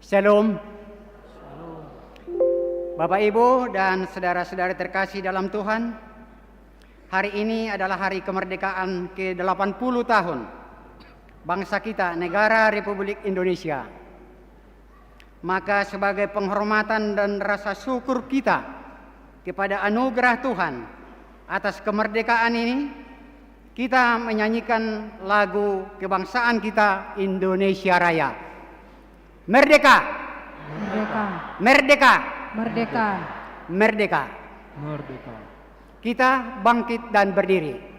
Shalom. Bapak, Ibu, dan saudara-saudara terkasih dalam Tuhan, hari ini adalah hari kemerdekaan ke-80 tahun bangsa kita, negara Republik Indonesia. Maka sebagai penghormatan dan rasa syukur kita kepada anugerah Tuhan atas kemerdekaan ini, kita menyanyikan lagu kebangsaan kita, Indonesia Raya. Merdeka! Merdeka! Merdeka! Merdeka! Merdeka! Merdeka! Kita bangkit dan berdiri.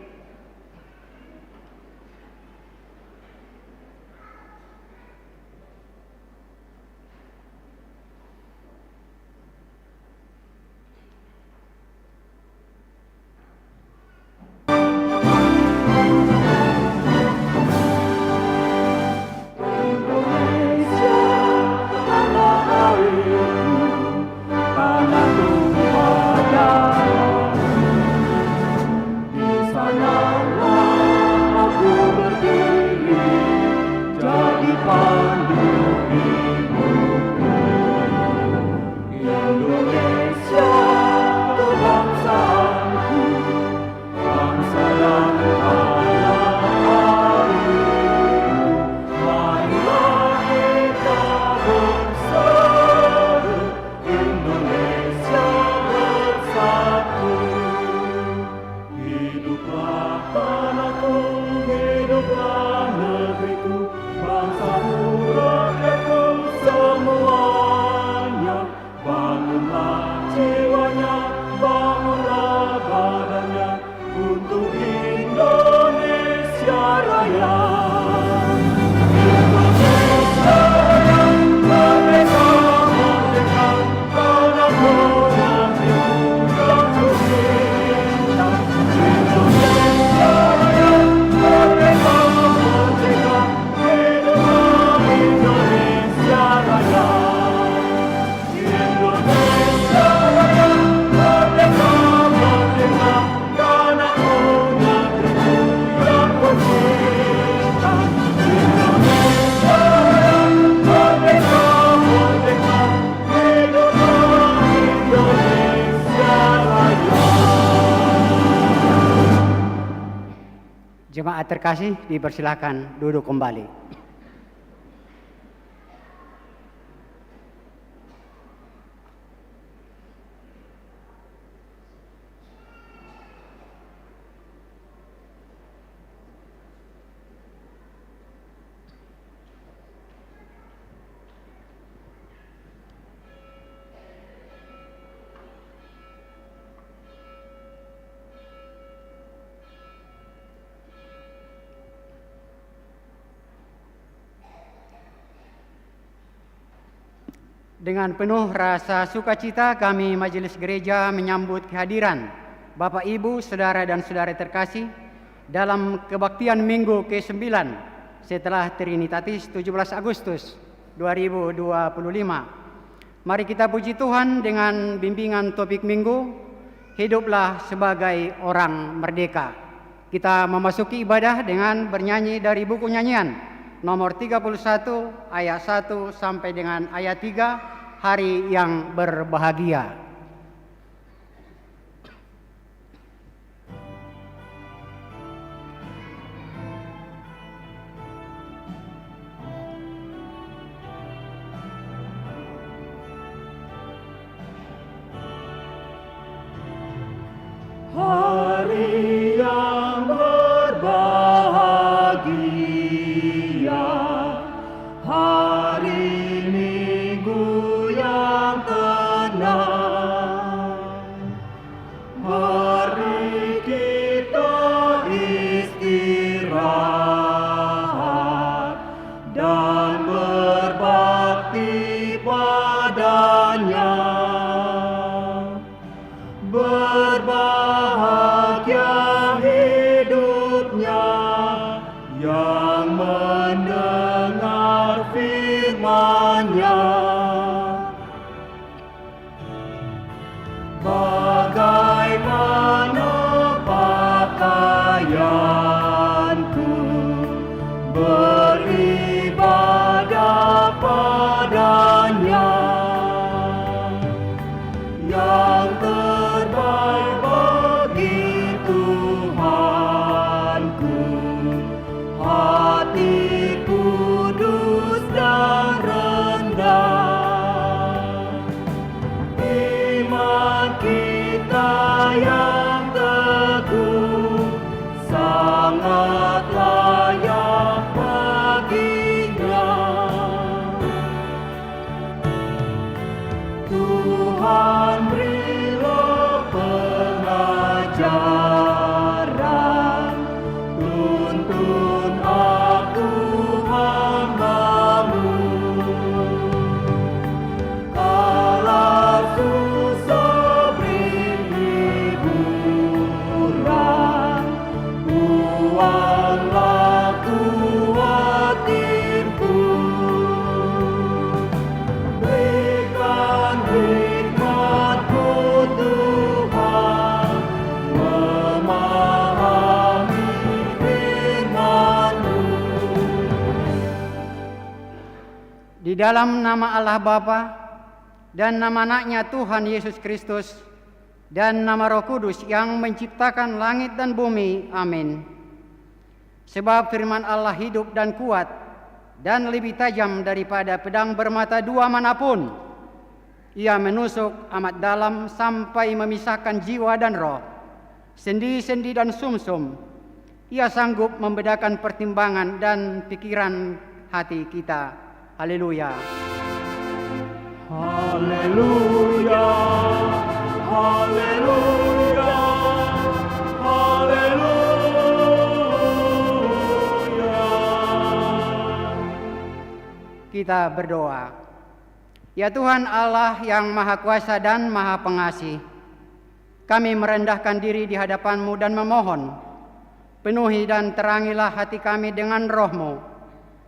Jemaat terkasih, dipersilakan duduk kembali. Dengan penuh rasa sukacita kami Majelis Gereja menyambut kehadiran Bapak, Ibu, Saudara dan Saudara terkasih dalam kebaktian Minggu ke-9 setelah Trinitatis 17 Agustus 2025. Mari kita puji Tuhan dengan bimbingan topik Minggu, Hiduplah sebagai Orang Merdeka. Kita memasuki ibadah dengan bernyanyi dari buku nyanyian nomor 31 ayat 1 sampai dengan ayat 3, Hari yang Berbahagia. Hari yang berbahagia, hari Minggu yang tenang, hari kita istirahat dan berbakti padanya. Berbahagia hidupnya yang mendengar firman-Nya. Bagaimana pakaianku beribadah pada Di dalam nama Allah Bapa dan nama anaknya Tuhan Yesus Kristus dan nama Roh Kudus yang menciptakan langit dan bumi. Amin. Sebab firman Allah hidup dan kuat dan lebih tajam daripada pedang bermata dua manapun. Ia menusuk amat dalam sampai memisahkan jiwa dan roh, sendi-sendi dan sumsum. Ia sanggup membedakan pertimbangan dan pikiran hati kita. Haleluya. Haleluya, haleluya, haleluya. Kita berdoa. Ya Tuhan Allah yang Maha Kuasa dan Maha Pengasih, kami merendahkan diri di hadapan-Mu dan memohon, penuhi dan terangilah hati kami dengan Roh-Mu,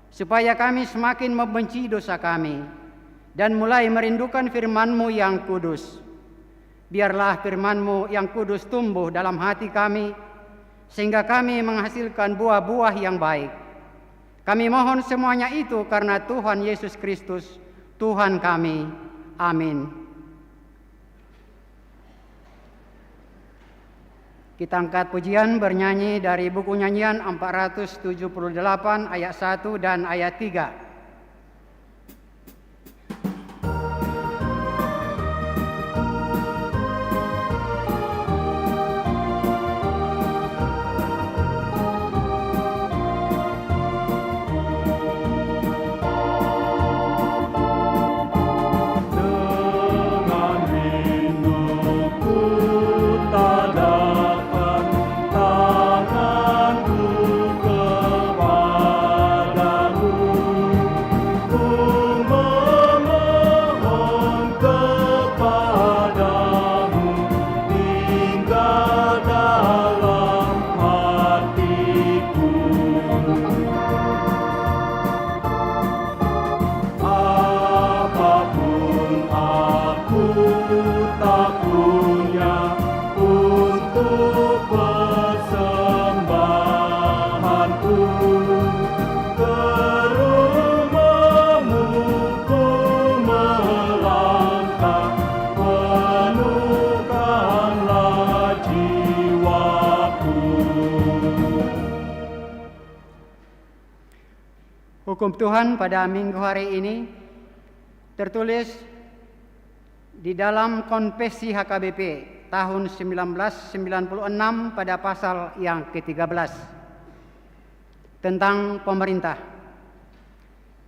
supaya kami semakin membenci dosa kami dan mulai merindukan firman-Mu yang kudus. Biarlah firman-Mu yang kudus tumbuh dalam hati kami, sehingga kami menghasilkan buah-buah yang baik. Kami mohon semuanya itu karena Tuhan Yesus Kristus, Tuhan kami. Amin. Kita angkat pujian bernyanyi dari buku nyanyian 478 ayat 1 dan ayat 3. Hukum Tuhan pada minggu hari ini tertulis di dalam Konvensi HKBP tahun 1996 pada pasal yang ke-13 tentang pemerintah.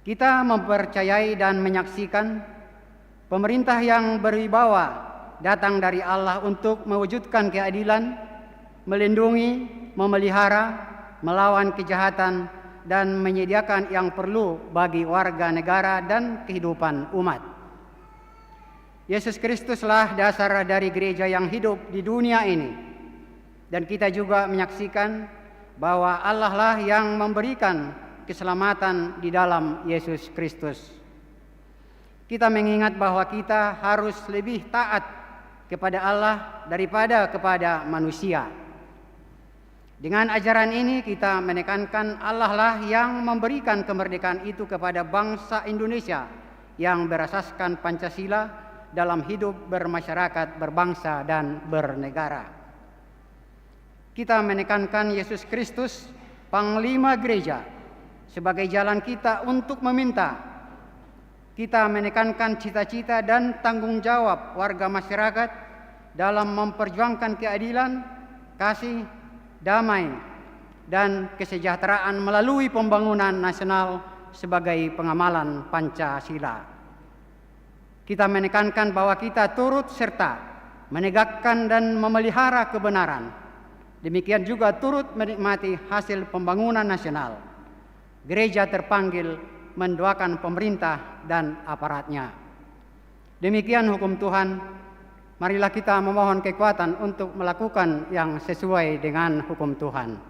Kita mempercayai dan menyaksikan pemerintah yang berwibawa datang dari Allah untuk mewujudkan keadilan, melindungi, memelihara, melawan kejahatan, dan menyediakan yang perlu bagi warga negara dan kehidupan umat. Yesus Kristuslah dasar dari gereja yang hidup di dunia ini. Dan kita juga menyaksikan bahwa Allah lah yang memberikan keselamatan di dalam Yesus Kristus. Kita mengingat bahwa kita harus lebih taat kepada Allah daripada kepada manusia. Dengan ajaran ini kita menekankan Allah lah yang memberikan kemerdekaan itu kepada bangsa Indonesia yang berasaskan Pancasila dalam hidup bermasyarakat, berbangsa, dan bernegara. Kita menekankan Yesus Kristus, Panglima Gereja, sebagai jalan kita untuk meminta. Kita menekankan cita-cita dan tanggung jawab warga masyarakat dalam memperjuangkan keadilan, kasih, damai, dan kesejahteraan melalui pembangunan nasional sebagai pengamalan Pancasila. Kita menekankan bahwa kita turut serta menegakkan dan memelihara kebenaran. Demikian juga turut menikmati hasil pembangunan nasional. Gereja terpanggil mendoakan pemerintah dan aparatnya. Demikian hukum Tuhan. Marilah kita memohon kekuatan untuk melakukan yang sesuai dengan hukum Tuhan.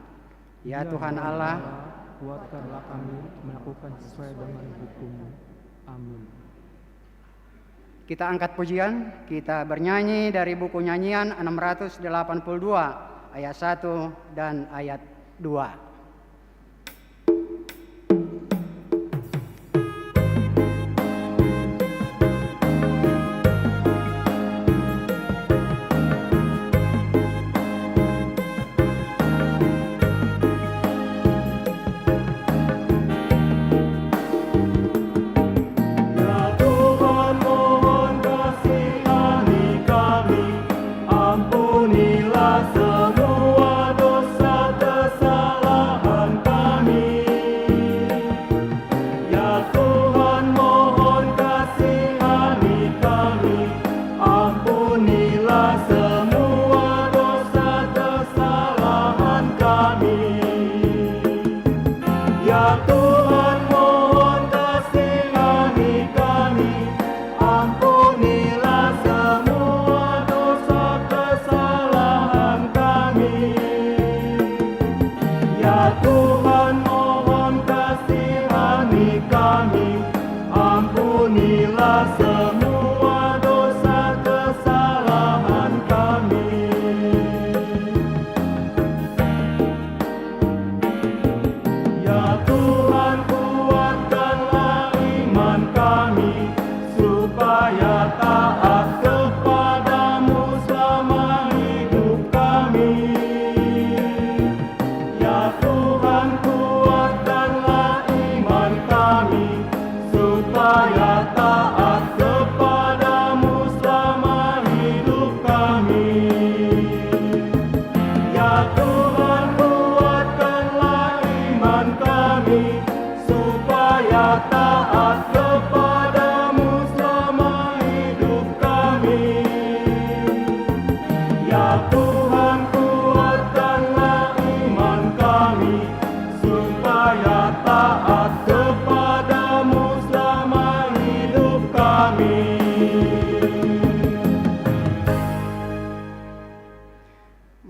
Ya Tuhan Allah, kuatkanlah kami melakukan sesuai dengan hukum-Mu. Amin. Kita angkat pujian, kita bernyanyi dari buku nyanyian 682 ayat 1 dan ayat 2.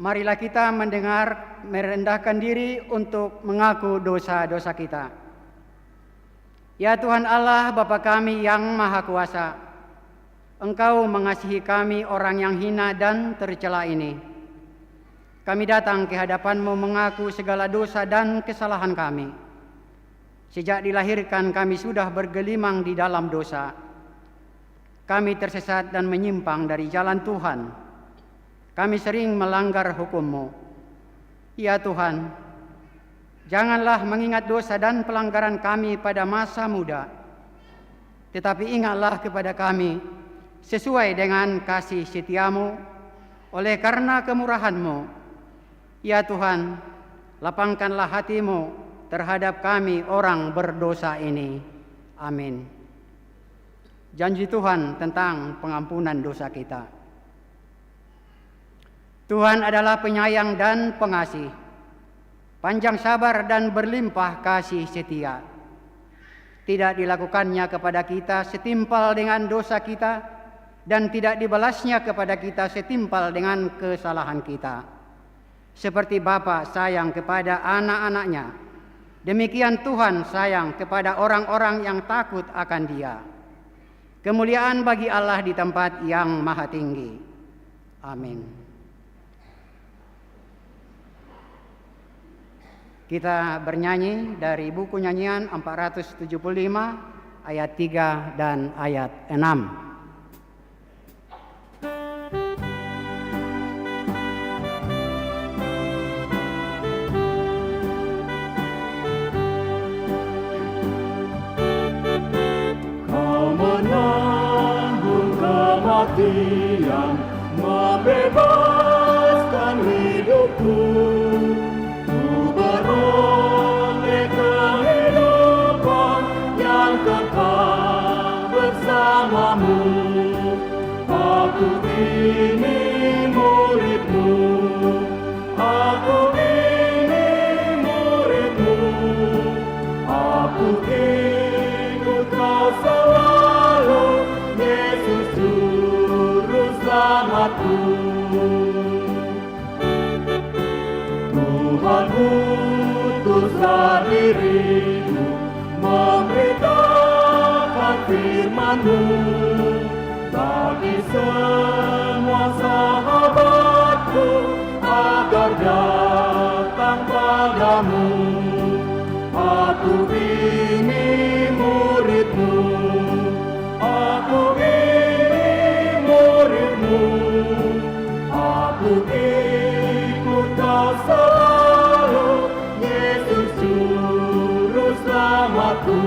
marilah kita merendahkan diri untuk mengaku dosa-dosa kita. Ya Tuhan Allah, Bapa kami yang Maha Kuasa, Engkau mengasihi kami orang yang hina dan tercela ini. Kami datang ke hadapan-Mu mengaku segala dosa dan kesalahan kami. Sejak dilahirkan kami sudah bergelimang di dalam dosa. Kami tersesat dan menyimpang dari jalan Tuhan. Kami sering melanggar hukum-Mu. Ya Tuhan, janganlah mengingat dosa dan pelanggaran kami pada masa muda, tetapi ingatlah kepada kami sesuai dengan kasih setia-Mu oleh karena kemurahan-Mu. Ya Tuhan, lapangkanlah hati-Mu terhadap kami orang berdosa ini. Amin. Janji Tuhan tentang pengampunan dosa kita. Tuhan adalah penyayang dan pengasih, panjang sabar dan berlimpah kasih setia. Tidak dilakukannya kepada kita setimpal dengan dosa kita, dan tidak dibalasnya kepada kita setimpal dengan kesalahan kita. Seperti Bapa sayang kepada anak-anaknya, demikian Tuhan sayang kepada orang-orang yang takut akan Dia. Kemuliaan bagi Allah di tempat yang maha tinggi. Amin. Kita bernyanyi dari buku nyanyian 475 ayat 3 dan ayat 6. Yang membebaskan hidupku, ku beroleh kehidupan yang kekal bersamamu. Aku ini murid-Mu, aku ini murid-Mu, aku ikut Kau selalu, Yesus Juru Selamatku. Tuhan utuslah diriku memberitakan firman-Mu bagi semua sahabatku agar datang padamu. Aku ini murid-Mu, aku ini murid-Mu, aku ikut Kau selalu, Yesus Juru Selamatku.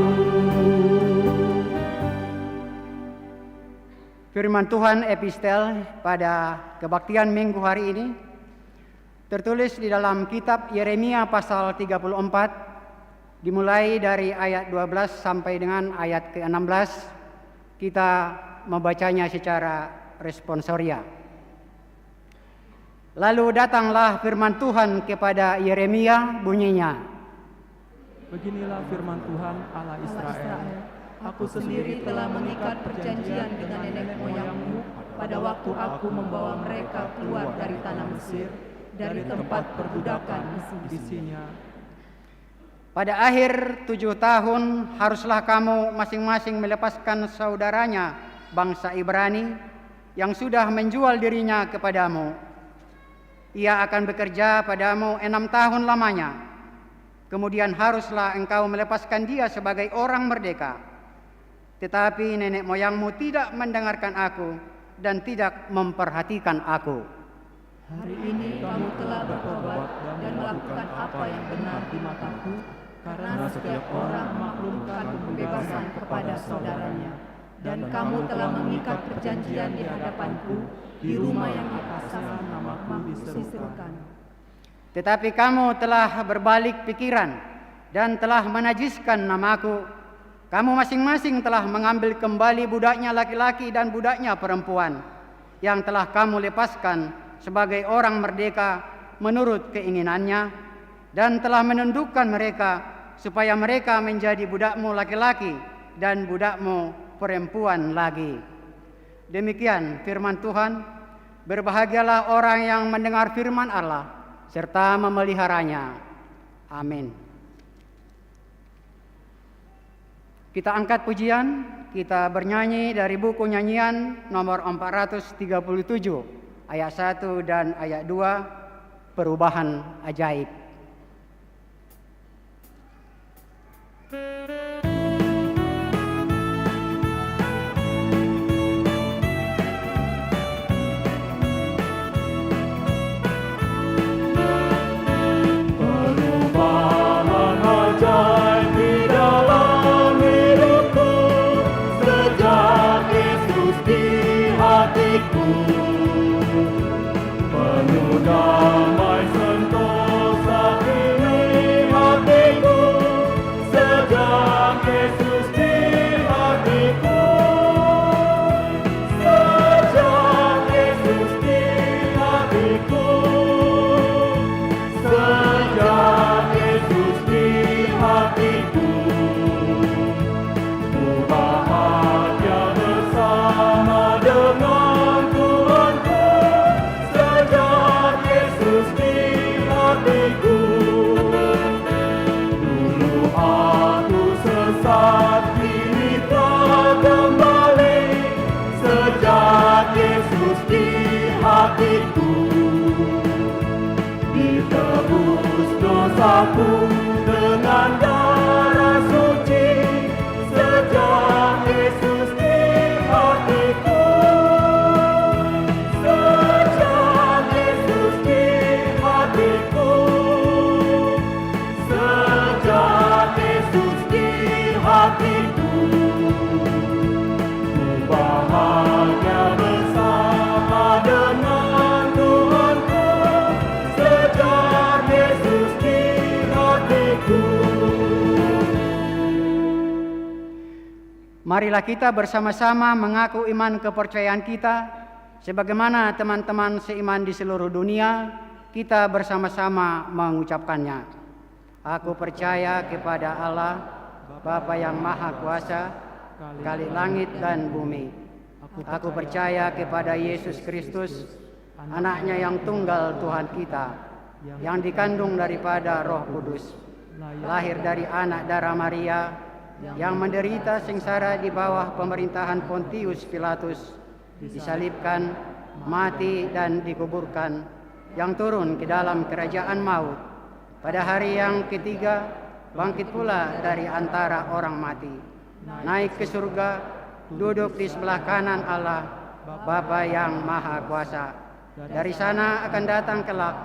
Firman Tuhan epistel pada kebaktian minggu hari ini tertulis di dalam kitab Yeremia pasal 34, dimulai dari ayat 12 sampai dengan ayat ke-16. Kita membacanya secara responsoria. Lalu datanglah firman Tuhan kepada Yeremia, bunyinya, Beginilah firman Tuhan Allah Israel. Aku sendiri telah mengikat perjanjian dengan nenek moyangmu pada waktu aku membawa mereka keluar dari tanah Mesir, dari tempat perbudakan Isinya, pada akhir 7 tahun haruslah kamu masing-masing melepaskan saudaranya bangsa Ibrani yang sudah menjual dirinya kepadamu. Ia akan bekerja padamu 6 tahun lamanya. Kemudian haruslah engkau melepaskan dia sebagai orang merdeka. Tetapi nenek moyangmu tidak mendengarkan aku dan tidak memperhatikan aku. Hari ini kamu telah bertobat dan melakukan apa yang benar di mataku, karena setiap orang memaklumkan pembebasan kepada saudaranya. Dan kamu telah mengikat perjanjian di hadapanku di rumah yang di atas namaku diserukan. Tetapi kamu telah berbalik pikiran dan telah menajiskan namaku. Kamu masing-masing telah mengambil kembali budaknya laki-laki dan budaknya perempuan yang telah kamu lepaskan sebagai orang merdeka menurut keinginannya, dan telah menundukkan mereka supaya mereka menjadi budakmu laki-laki dan budakmu perempuan lagi. Demikian firman Tuhan. Berbahagialah orang yang mendengar firman Allah serta memeliharanya. Amin. Kita angkat pujian, kita bernyanyi dari buku nyanyian nomor 437, ayat 1 dan ayat 2, perubahan ajaib. Damai sentosa ini hatiku, sejak Yesus di hatiku, sejak Yesus di hatiku, sejak Yesus di hatiku, ku bahagia bersama dengan Tuhanku. Sejak Yesus di hatiku, dulu aku sesat, kini telah kembali. Sejak Yesus di hatiku, ditebus dosaku dengan darah suci. Sejak Yesus di hatiku, sejak Yesus di hatiku, sejak Yesus di hatiku, ku bahagia bersama dengan Tuhanku. Sejak Yesus di hatiku. Marilah kita bersama-sama mengaku iman kepercayaan kita, sebagaimana teman-teman seiman di seluruh dunia, kita bersama-sama mengucapkannya. Aku percaya kepada Allah, Bapa yang Maha Kuasa, Khalik langit dan bumi. Aku percaya kepada Yesus Kristus, anaknya yang tunggal Tuhan kita, yang dikandung daripada Roh Kudus, lahir dari anak darah Maria, yang menderita sengsara di bawah pemerintahan Pontius Pilatus, disalibkan, mati dan dikuburkan, yang turun ke dalam kerajaan maut. Pada hari yang ketiga, bangkit pula dari antara orang mati, naik ke surga, duduk di sebelah kanan Allah, Bapa yang Maha Kuasa. Dari sana akan datang kelak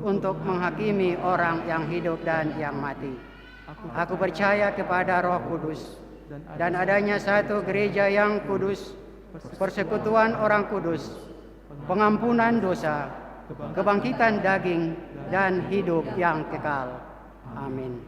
untuk menghakimi orang yang hidup dan yang mati. Aku percaya kepada Roh Kudus dan adanya satu gereja yang kudus, persekutuan orang kudus, pengampunan dosa, kebangkitan daging, dan hidup yang kekal. Amin.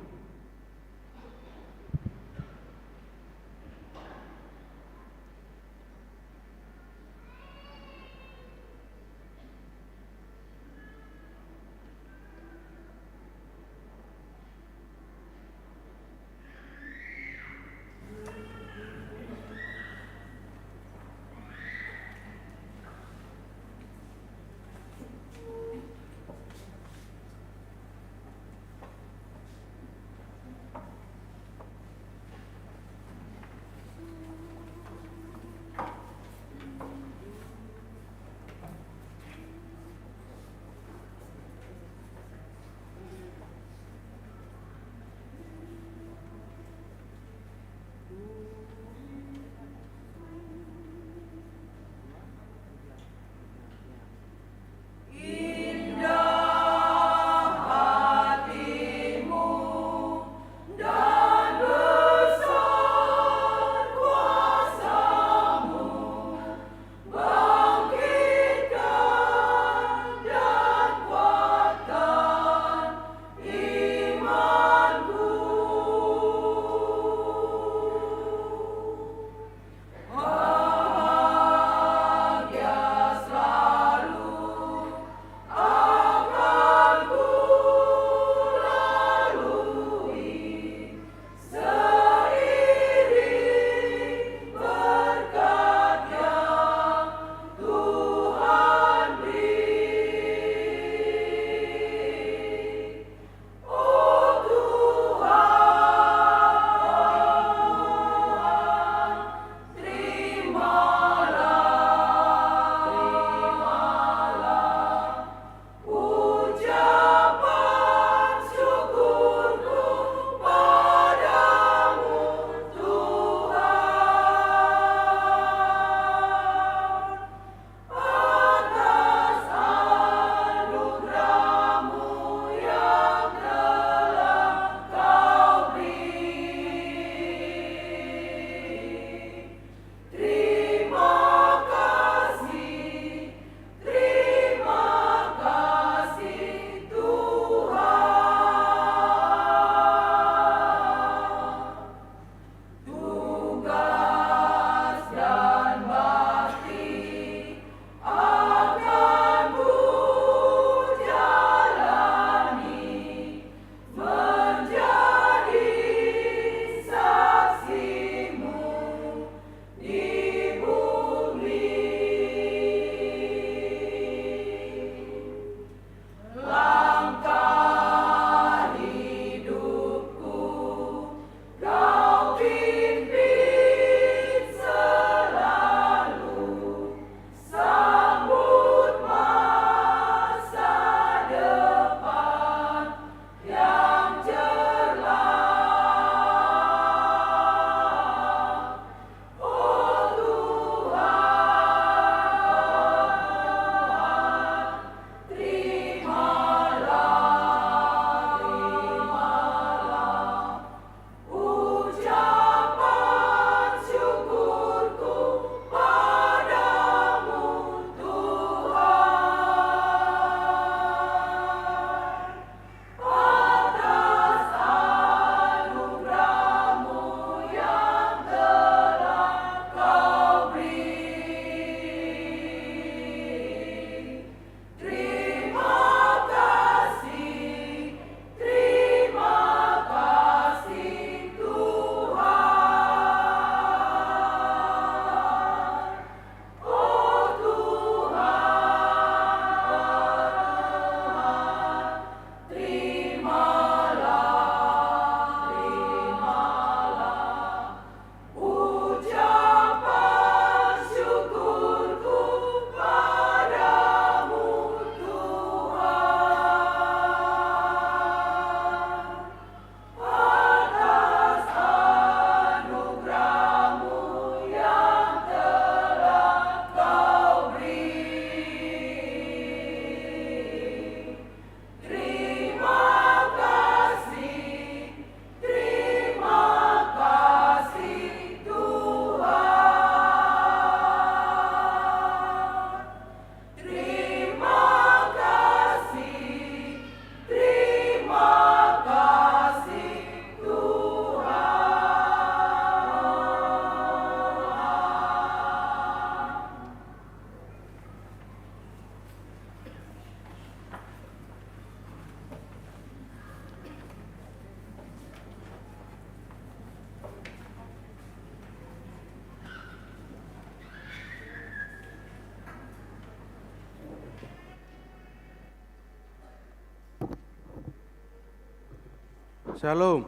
Shalom.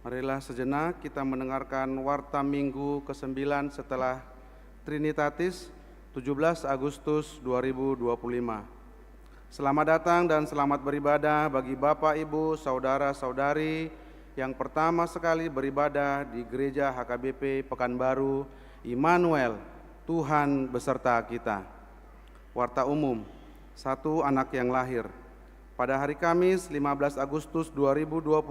Marilah sejenak kita mendengarkan warta minggu ke-9 setelah Trinitatis 17 Agustus 2025. Selamat datang dan selamat beribadah bagi Bapak, Ibu, Saudara-saudari yang pertama sekali beribadah di Gereja HKBP Pekanbaru, Immanuel, Tuhan beserta kita. Warta umum, 1 anak yang lahir. Pada hari Kamis 15 Agustus 2025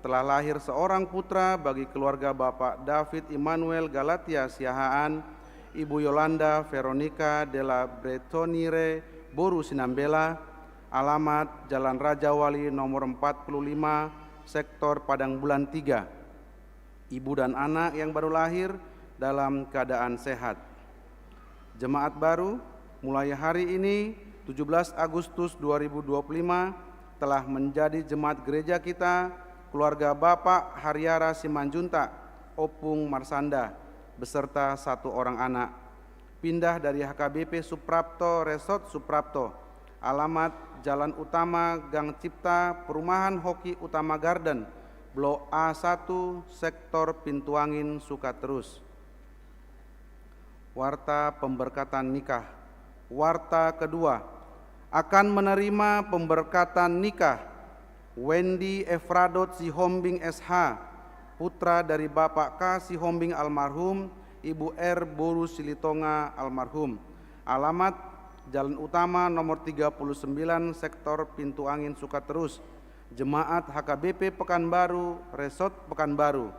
telah lahir seorang putra bagi keluarga Bapak David Immanuel Galatia Siahaan, Ibu Yolanda Veronica della Bretonire Boru Sinambela, alamat Jalan Raja Wali nomor 45, sektor Padang Bulan 3. Ibu dan anak yang baru lahir dalam keadaan sehat. Jemaat baru mulai hari ini 17 Agustus 2025 telah menjadi jemaat gereja kita, keluarga Bapak Haryara Simanjuntak, Opung Marsanda, beserta 1 orang anak. Pindah dari HKBP Suprapto Resort Suprapto, alamat Jalan Utama Gang Cipta, Perumahan Hoki Utama Garden, Blok A1, Sektor Pintuangin, Sukaterus. Warta pemberkatan nikah. Warta kedua, akan menerima pemberkatan nikah Wendy Efradot Sihombing SH, putra dari Bapak K. Sihombing almarhum, Ibu R. Boru Silitonga almarhum. Alamat Jalan Utama nomor 39, Sektor Pintu Angin, Sukaterus. Jemaat HKBP Pekanbaru, Resort Pekanbaru.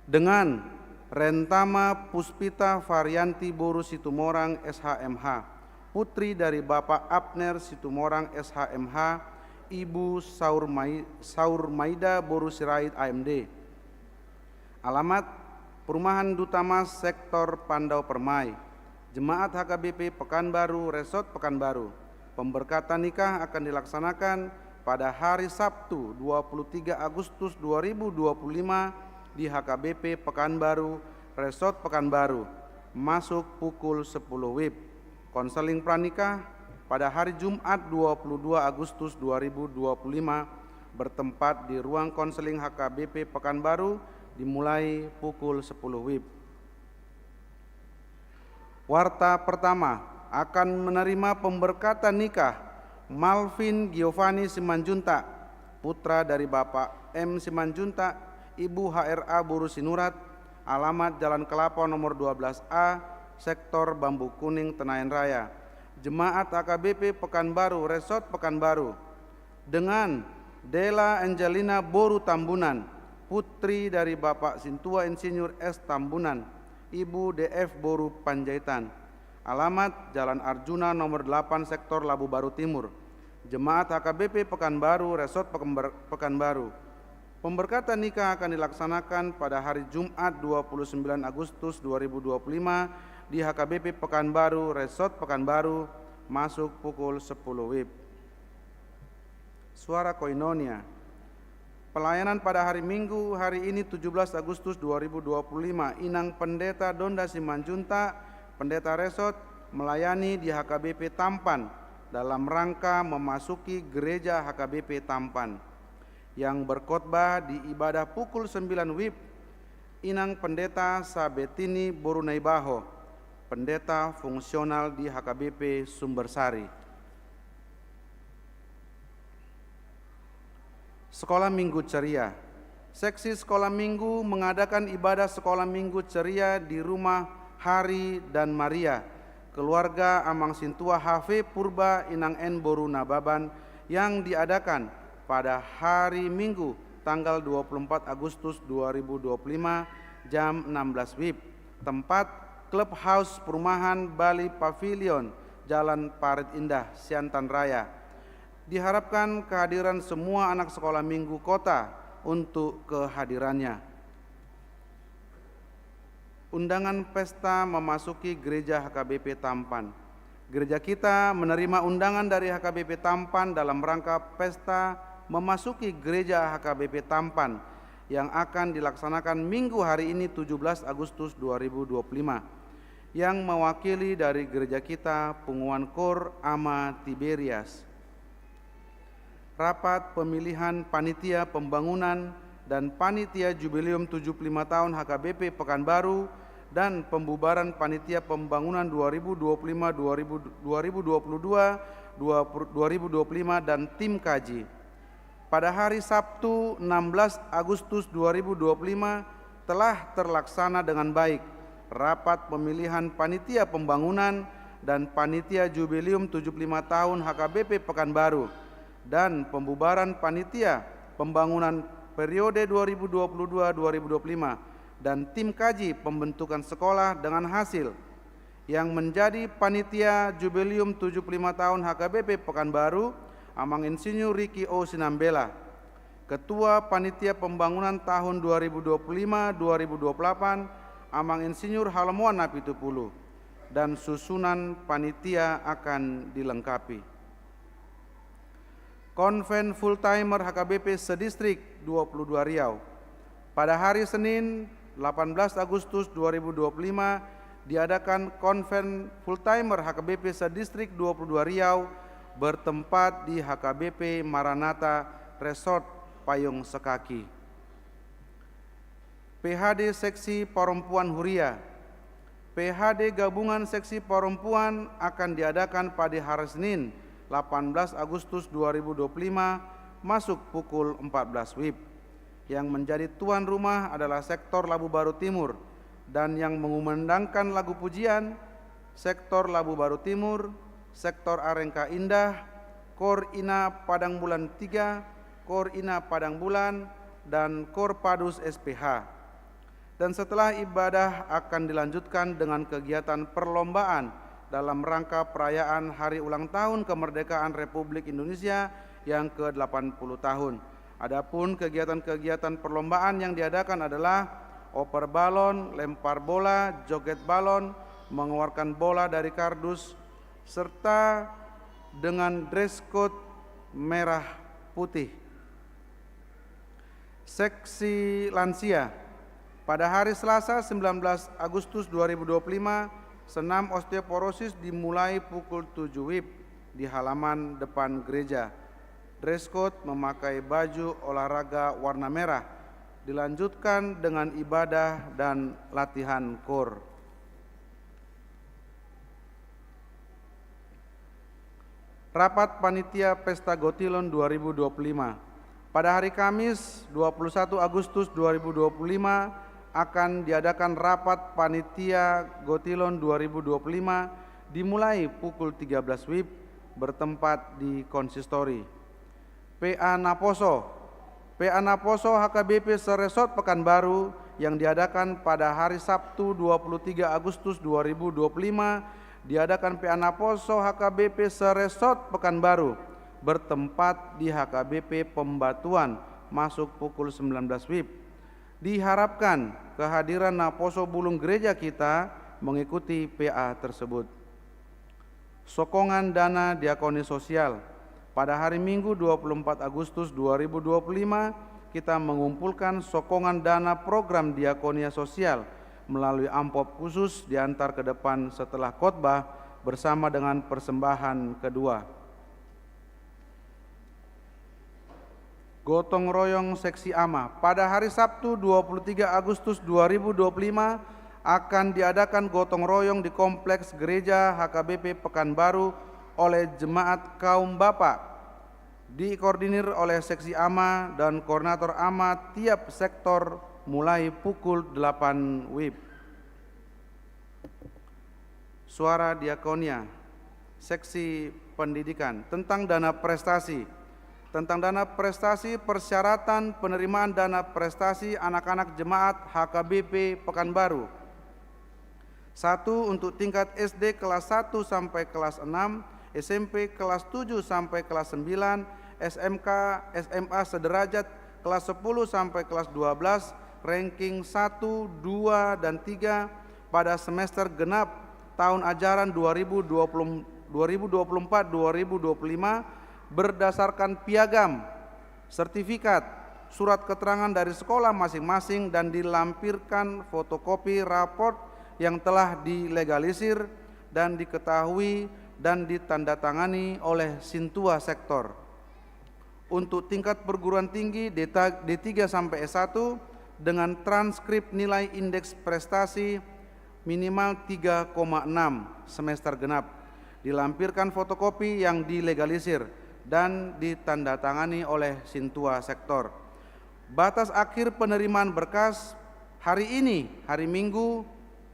Dengan Rentama Puspita Varianti Boru Situmorang SHMH, putri dari Bapak Abner Situmorang SHMH, Ibu Saur Maida Boru Sirait AMD. Alamat Perumahan Duta Mas Sektor Pandau Permai. Jemaat HKBP Pekanbaru, Resort Pekanbaru. Pemberkatan nikah akan dilaksanakan pada hari Sabtu 23 Agustus 2025 di HKBP Pekanbaru, Resort Pekanbaru, masuk pukul 10 WIB. Konseling pranikah pada hari Jumat 22 Agustus 2025 bertempat di ruang konseling HKBP Pekanbaru dimulai pukul 10 WIB. Warta pertama, akan menerima pemberkatan nikah Malvin Giovanni Simanjuntak, putra dari Bapak M. Simanjuntak, Ibu HRA Boru Sinurat, alamat Jalan Kelapa nomor 12A, Sektor Bambu Kuning, Tenayan Raya. Jemaat HKBP Pekanbaru, Resort Pekanbaru. Dengan Dela Angelina Boru Tambunan, putri dari Bapak Sintua Insinyur S. Tambunan, Ibu DF Boru Panjaitan. Alamat Jalan Arjuna nomor 8, Sektor Labu Baru Timur. Jemaat HKBP Pekanbaru, Resort Pekanbaru. Pemberkatan nikah akan dilaksanakan pada hari Jumat 29 Agustus 2025 di HKBP Pekanbaru, Resort Pekanbaru, masuk pukul 10 WIB. Suara Koinonia. Pelayanan pada hari Minggu hari ini 17 Agustus 2025, Inang Pendeta Donda Simanjuntak, Pendeta Resort, melayani di HKBP Tampan dalam rangka memasuki gereja HKBP Tampan. Yang berkhotbah di ibadah pukul 9 WIB, Inang Pendeta Sabetini Borunaibaho, pendeta fungsional di HKBP Sumbersari. Sekolah Minggu Ceria. Seksi Sekolah Minggu mengadakan ibadah Sekolah Minggu Ceria di Rumah Hari dan Maria, keluarga Amang Sintua HV Purba Inang N Boru Nababan, yang diadakan pada hari Minggu tanggal 24 Agustus 2025 jam 16 WIB. Tempat Clubhouse Perumahan Bali Pavilion, Jalan Parit Indah, Siantan Raya. Diharapkan kehadiran semua anak sekolah minggu kota untuk kehadirannya. Undangan pesta memasuki gereja HKBP Tampan. Gereja kita menerima undangan dari HKBP Tampan dalam rangka pesta memasuki gereja HKBP Tampan yang akan dilaksanakan Minggu hari ini 17 Agustus 2025. Yang mewakili dari gereja kita Punguan Kor Ama Tiberias. rapat pemilihan panitia pembangunan dan panitia jubileum 75 tahun HKBP Pekanbaru dan pembubaran panitia pembangunan 2025 dan tim kaji. Pada hari Sabtu 16 Agustus 2025 telah terlaksana dengan baik rapat pemilihan panitia pembangunan dan panitia jubileum 75 tahun HKBP Pekanbaru dan pembubaran panitia pembangunan periode 2022-2025 dan tim kaji pembentukan sekolah dengan hasil yang menjadi panitia jubileum 75 tahun HKBP Pekanbaru Amang Insinyur Riki O. Sinambela, Ketua Panitia Pembangunan tahun 2025-2028 Amang Insinyur Halemuan Napitupulu, dan susunan panitia akan dilengkapi. Konven full-timer HKBP Sedistrik 22 Riau. Pada hari Senin 18 Agustus 2025 diadakan konven full-timer HKBP Sedistrik 22 Riau bertempat di HKBP Maranatha Resort Payung Sekaki. PHD Seksi Perempuan Huria. PHD Gabungan Seksi Perempuan akan diadakan pada hari Senin 18 Agustus 2025 masuk pukul 14 WIB. Yang menjadi tuan rumah adalah sektor Labu Baru Timur dan yang mengumandangkan lagu pujian sektor Labu Baru Timur, sektor Arengka Indah, Kor Ina Padang Bulan 3, Kor Ina Padang Bulan, dan Kor Padus SPH. Dan setelah ibadah akan dilanjutkan dengan kegiatan perlombaan dalam rangka perayaan Hari Ulang Tahun Kemerdekaan Republik Indonesia yang ke-80 tahun. Adapun kegiatan-kegiatan perlombaan yang diadakan adalah oper balon, lempar bola, joget balon, mengeluarkan bola dari kardus, serta dengan dress code merah putih. Seksi lansia. Pada hari Selasa 19 Agustus 2025, senam osteoporosis dimulai pukul 7 WIB di halaman depan gereja. Dress code memakai baju olahraga warna merah. Dilanjutkan dengan ibadah dan latihan kor. Rapat Panitia Pesta Gotilon 2025. Pada hari Kamis 21 Agustus 2025 akan diadakan rapat Panitia Gotilon 2025 dimulai pukul 13 WIB bertempat di konsistori. PA Naposo. PA Naposo HKBP Seresort Pekanbaru yang diadakan pada hari Sabtu 23 Agustus 2025 diadakan PA Naposo HKBP Seresort Pekanbaru bertempat di HKBP Pembatuan masuk pukul 19 WIB. Diharapkan kehadiran Naposo Bulung gereja kita mengikuti PA tersebut. Sokongan dana diakoni sosial. Pada hari Minggu 24 Agustus 2025 kita mengumpulkan sokongan dana program diakonia sosial melalui amplop khusus diantar ke depan setelah khotbah bersama dengan persembahan kedua. Gotong royong seksi AMA. Pada hari Sabtu 23 Agustus 2025 akan diadakan gotong royong di kompleks gereja HKBP Pekanbaru oleh jemaat kaum Bapak, dikoordinir oleh seksi AMA dan koordinator AMA tiap sektor mulai pukul 8 WIB. Suara Diakonia, seksi pendidikan tentang dana prestasi. Tentang dana prestasi, persyaratan penerimaan dana prestasi anak-anak jemaat HKBP Pekanbaru. 1. Untuk tingkat SD kelas 1 sampai kelas 6, SMP kelas 7 sampai kelas 9, SMK, SMA sederajat kelas 10 sampai kelas 12, ranking 1, 2, dan 3 pada semester genap tahun ajaran 2024-2025 berdasarkan piagam, sertifikat, surat keterangan dari sekolah masing-masing dan dilampirkan fotokopi raport yang telah dilegalisir dan diketahui dan ditandatangani oleh Sintua Sektor. untuk tingkat perguruan tinggi D3 sampai S1 dengan transkrip nilai indeks prestasi minimal 3,6 semester genap, dilampirkan fotokopi yang dilegalisir dan ditandatangani oleh Sintua Sektor. Batas akhir penerimaan berkas hari Minggu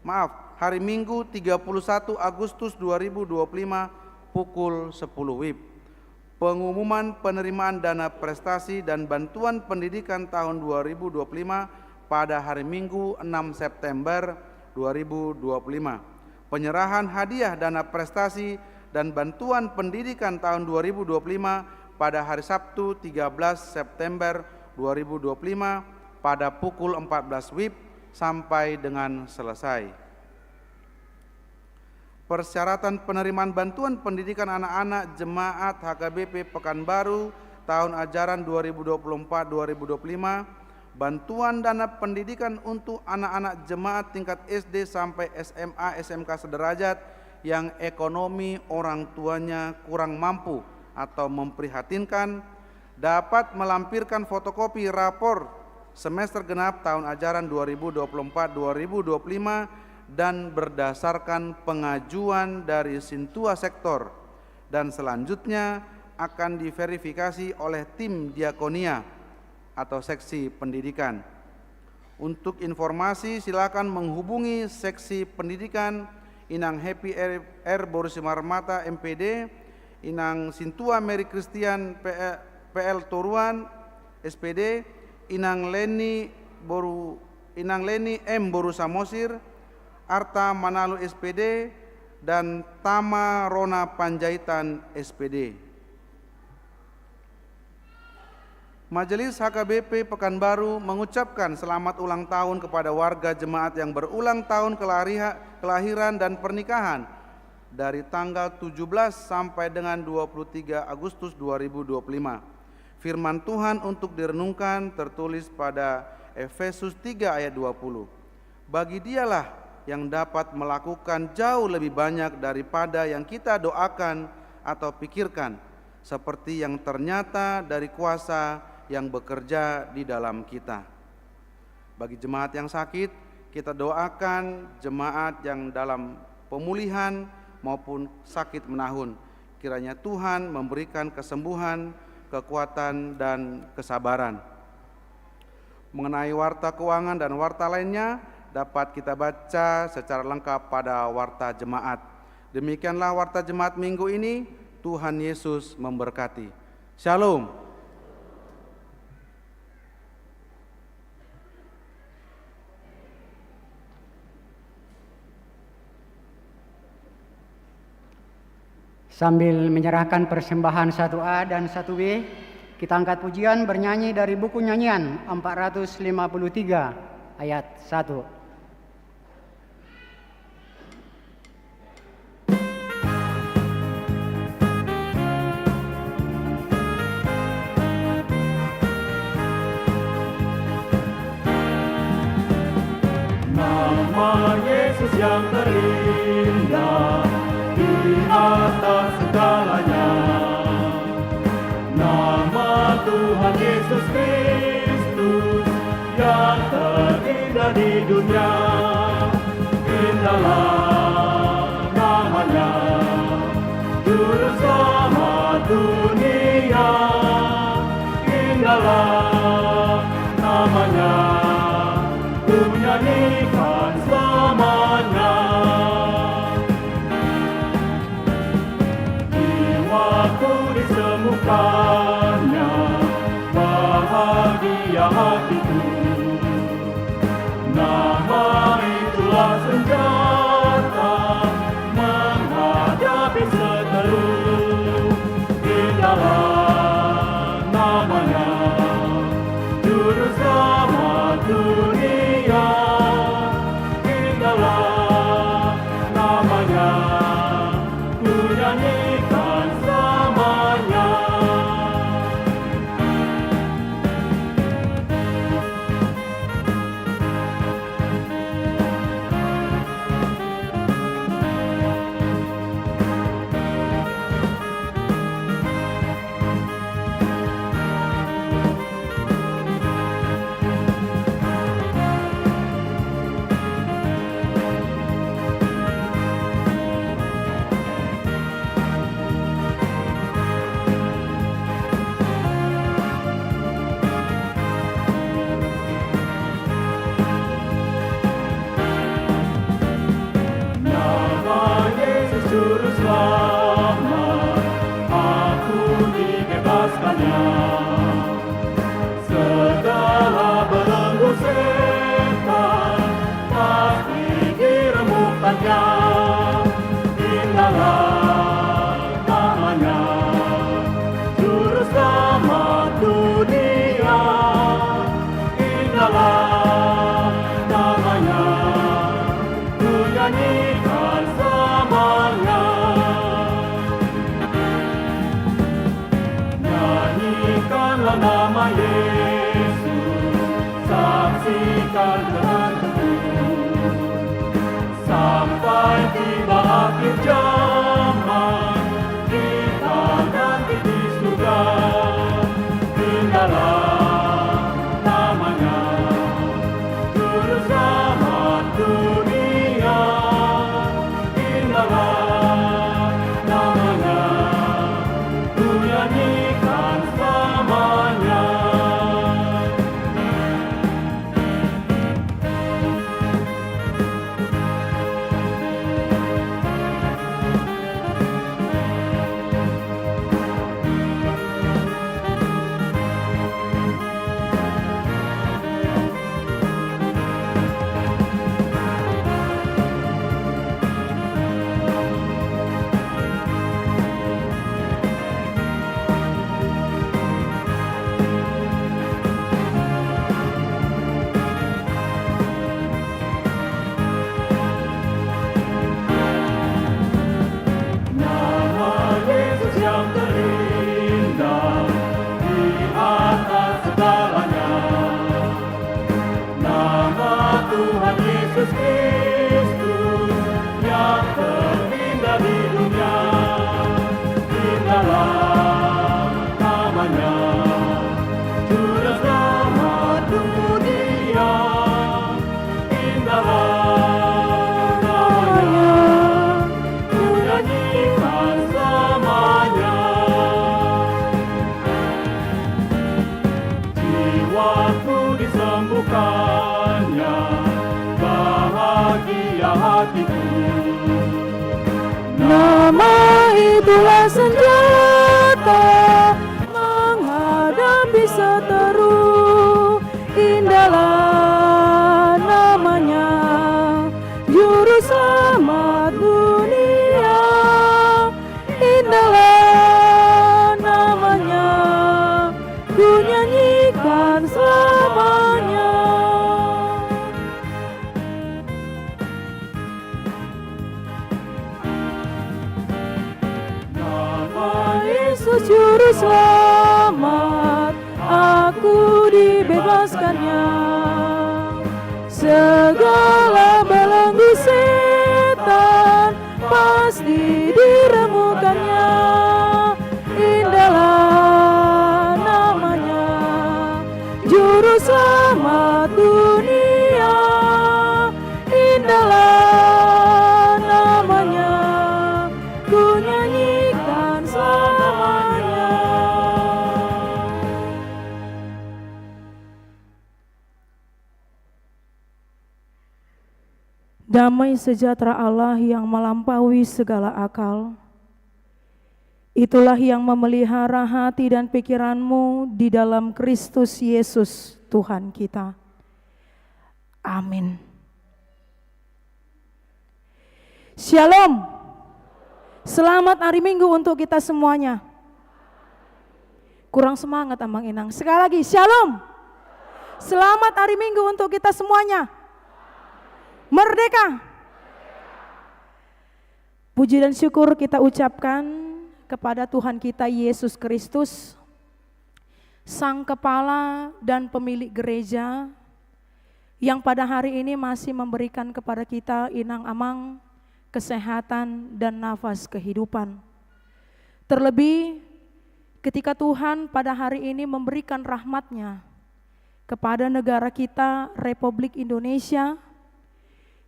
31 Agustus 2025 pukul 10 WIB. Pengumuman penerimaan dana prestasi dan bantuan pendidikan tahun 2025 pada hari Minggu 6 September 2025. Penyerahan hadiah dana prestasi dan bantuan pendidikan tahun 2025 pada hari Sabtu 13 September 2025 pada pukul 14 WIB sampai dengan selesai. Persyaratan penerimaan bantuan pendidikan anak-anak Jemaat HKBP Pekanbaru tahun ajaran 2024-2025, bantuan dana pendidikan untuk anak-anak jemaat tingkat SD sampai SMA SMK sederajat yang ekonomi orang tuanya kurang mampu atau memprihatinkan dapat melampirkan fotokopi rapor semester genap tahun ajaran 2024-2025 dan berdasarkan pengajuan dari Sintua Sektor, dan selanjutnya akan diverifikasi oleh tim diakonia atau seksi pendidikan. Untuk informasi silakan menghubungi seksi pendidikan Inang Happy R Borusimarmata MPD, Inang Sintua Mary Christian PL Toruan SPD, Inang Leni M Boru Samosir, Arta Manalu SPD, dan Tama Rona Panjaitan SPD. Majelis HKBP Pekanbaru mengucapkan selamat ulang tahun kepada warga jemaat yang berulang tahun kelahiran dan pernikahan dari tanggal 17 sampai dengan 23 Agustus 2025. Firman Tuhan untuk direnungkan tertulis pada Efesus 3 ayat 20. Bagi Dialah yang dapat melakukan jauh lebih banyak daripada yang kita doakan atau pikirkan, seperti yang ternyata dari kuasa yang bekerja di dalam kita. Bagi jemaat yang sakit, kita doakan jemaat yang dalam pemulihan maupun sakit menahun. Kiranya Tuhan memberikan kesembuhan, kekuatan, dan kesabaran. Mengenai warta keuangan dan warta lainnya, dapat kita baca secara lengkap pada warta jemaat. Demikianlah warta jemaat minggu ini. Tuhan Yesus memberkati. Shalom. Sambil menyerahkan persembahan 1A dan 1B, kita angkat pujian bernyanyi dari buku nyanyian 453 ayat 1. Nama Yesus yang terindah di atas segalanya. Nama Tuhan Yesus Kristus yang terindah di dunia. Indahlah namanya, Juru Selamat dunia. Indahlah namanya, ku nyanyikan selamanya. Jiwaku disembuhkannya, bahagia hatiku. Nama itulah senjata menghadapi seteru. Indahlah namanya, Juru Selamat dunia. Indahlah namanya, ku nyanyikan selamanya. bebaskannya. Segala belenggu setan pasti diremukkannya. Indahlah namanya, Juru Selamat dunia. Indahlah namanya, ku nyanyikan selamanya. Nyanyikanlah nama Yesus, saksikan Tuhan, sampai tiba akhir zaman, kita nanti di surga. Indahlah namanya, Juru Selamat dunia. Indahlah namanya, ku nyanyikan selamanya. Nama Yesus yang terindah di atas segalanya. Nama Tuhan Yesus Kristus yang terindah di dunia. Indahlah namanya, Juru Selamat dunia. Indahlah namanya, ku nyanyikan selamanya. Jiwaku disembuhkannya, bahagia hatiku. Nama itulah senjata menghadapi seteru. Indahlah namanya, Juru Selamat dunia. Indahlah namanya, ku nyanyikan selamanya. Nama Yesus Juru Selamat, aku dibebaskannya. Segala belenggu setan pasti diremukkannya. Indahlah namanya, Juru Selamat dunia. Indahlah namanya, ku nyanyikan selamanya. Damai sejahtera Allah yang melampaui segala akal, itulah yang memelihara hati dan pikiranmu di dalam Kristus Yesus Tuhan kita. Amin. Shalom. Selamat hari Minggu untuk kita semuanya. Kurang semangat Amang Inang. Sekali lagi, shalom. Selamat hari Minggu untuk kita semuanya. Merdeka. Puji dan syukur kita ucapkan kepada Tuhan kita Yesus Kristus, Sang Kepala dan Pemilik Gereja, yang pada hari ini masih memberikan kepada kita Inang Amang kesehatan dan nafas kehidupan. Terlebih ketika Tuhan pada hari ini memberikan rahmat-Nya kepada negara kita Republik Indonesia,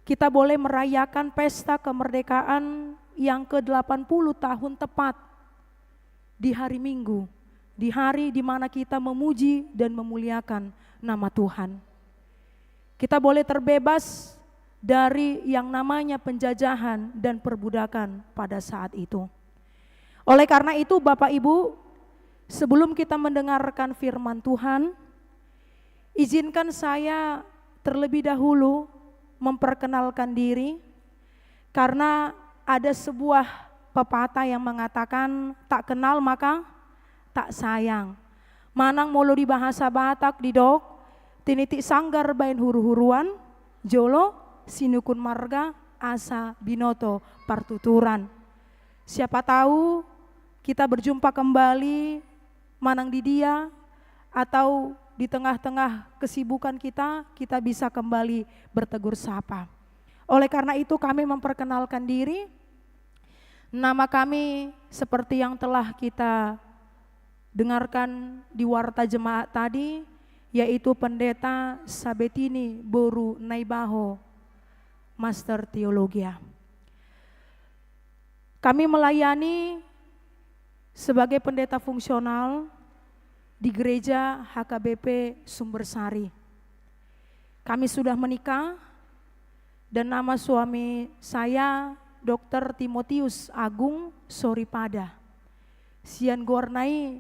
kita boleh merayakan pesta kemerdekaan yang ke-80 tahun tepat di hari Minggu, di hari di mana kita memuji dan memuliakan nama Tuhan. Kita boleh terbebas dari yang namanya penjajahan dan perbudakan pada saat itu. Oleh karena itu Bapak Ibu, Sebelum kita mendengarkan firman Tuhan, izinkan saya terlebih dahulu memperkenalkan diri, karena ada sebuah pepatah yang mengatakan tak kenal maka tak sayang. Manang molo di bahasa Batak di dok, tinitik sanggar bain huru-huruan, jolo sinukun marga asa binoto partuturan. Siapa tahu kita berjumpa kembali manang di dia, atau di tengah-tengah kesibukan kita bisa kembali bertegur sapa. Oleh karena itu kami memperkenalkan diri. Nama kami seperti yang telah kita dengarkan di warta jemaat tadi, yaitu Pendeta Sabetini Boru Naibaho, Master Teologia. Kami melayani sebagai pendeta fungsional di gereja HKBP Sumbersari. Kami sudah menikah dan nama suami saya Dr. Timotius Agung Soripada. Sian gornai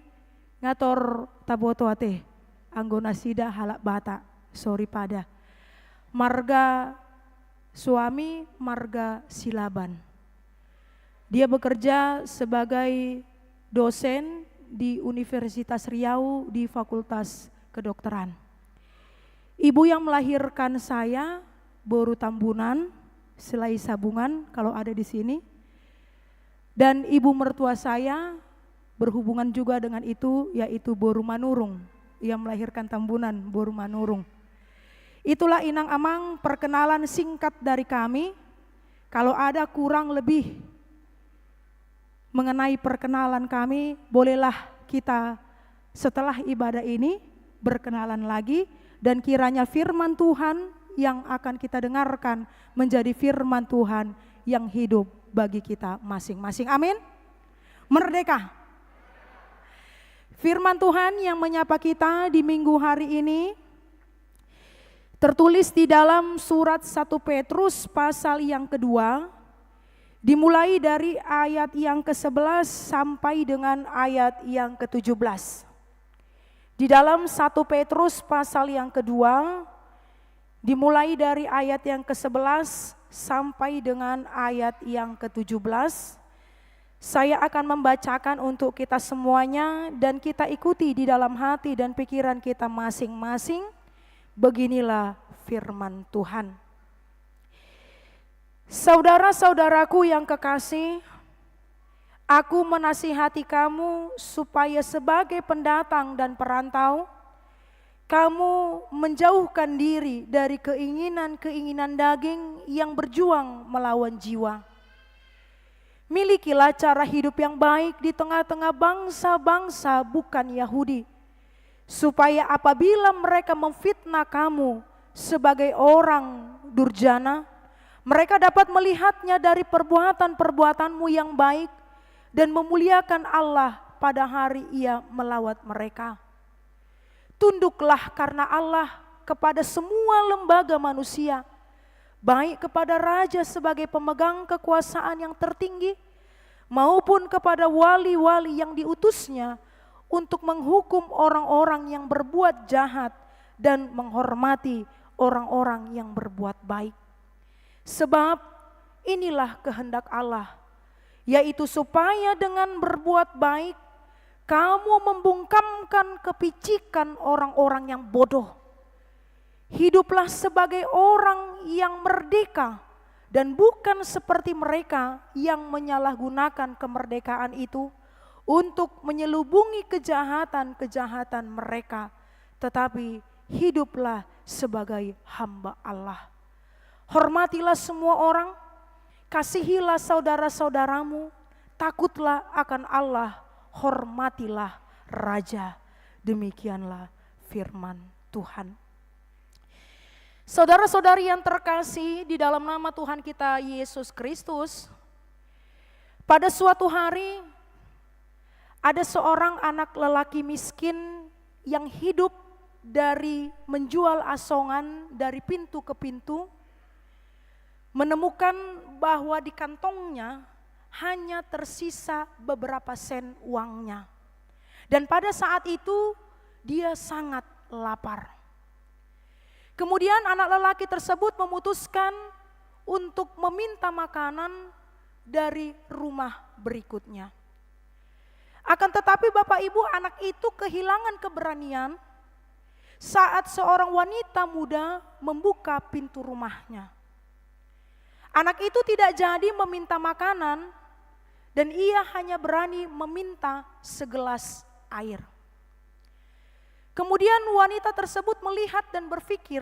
ngator taboto ate anggona sida halak bata Soripada. Marga suami marga Silaban. Dia bekerja sebagai dosen di Universitas Riau di Fakultas Kedokteran. Ibu yang melahirkan saya Boru Tambunan, Selai Sabungan kalau ada di sini. Dan ibu mertua saya berhubungan juga dengan itu, yaitu Boru Manurung, yang melahirkan Tambunan, Boru Manurung. Itulah inang amang perkenalan singkat dari kami. Kalau ada kurang lebih mengenai perkenalan kami, bolehlah kita setelah ibadah ini berkenalan lagi, dan kiranya firman Tuhan yang akan kita dengarkan menjadi firman Tuhan yang hidup bagi kita masing-masing. Amin. Merdeka. Firman Tuhan yang menyapa kita di minggu hari ini tertulis di dalam surat 1 Petrus pasal yang kedua, dimulai dari ayat yang ke-11 sampai dengan ayat yang ke-17. Di dalam 1 Petrus pasal yang kedua, dimulai dari ayat yang ke-11 sampai dengan ayat yang ke-17. Saya akan membacakan untuk kita semuanya dan kita ikuti di dalam hati dan pikiran kita masing-masing. Beginilah firman Tuhan. Saudara-saudaraku yang kekasih, aku menasihati kamu supaya sebagai pendatang dan perantau, kamu menjauhkan diri dari keinginan-keinginan daging yang berjuang melawan jiwa. Milikilah cara hidup yang baik di tengah-tengah bangsa-bangsa bukan Yahudi, supaya apabila mereka memfitnah kamu sebagai orang durjana, mereka dapat melihatnya dari perbuatan-perbuatanmu yang baik dan memuliakan Allah pada hari Ia melawat mereka. Tunduklah karena Allah kepada semua lembaga manusia, baik kepada raja sebagai pemegang kekuasaan yang tertinggi, maupun kepada wali-wali yang diutusnya untuk menghukum orang-orang yang berbuat jahat dan menghormati orang-orang yang berbuat baik. Sebab inilah kehendak Allah, yaitu supaya dengan berbuat baik kamu membungkamkan kepicikan orang-orang yang bodoh. Hiduplah sebagai orang yang merdeka dan bukan seperti mereka yang menyalahgunakan kemerdekaan itu untuk menyelubungi kejahatan-kejahatan mereka, tetapi hiduplah sebagai hamba Allah. Hormatilah semua orang, kasihilah saudara-saudaramu, takutlah akan Allah, hormatilah Raja. Demikianlah firman Tuhan. Saudara-saudari yang terkasih di dalam nama Tuhan kita Yesus Kristus, pada suatu hari ada seorang anak lelaki miskin yang hidup dari menjual asongan dari pintu ke pintu, menemukan bahwa di kantongnya hanya tersisa beberapa sen uangnya. Dan pada saat itu dia sangat lapar. Kemudian anak lelaki tersebut memutuskan untuk meminta makanan dari rumah berikutnya. Akan tetapi Bapak Ibu, anak itu kehilangan keberanian saat seorang wanita muda membuka pintu rumahnya. Anak itu tidak jadi meminta makanan dan ia hanya berani meminta segelas air. Kemudian wanita tersebut melihat dan berpikir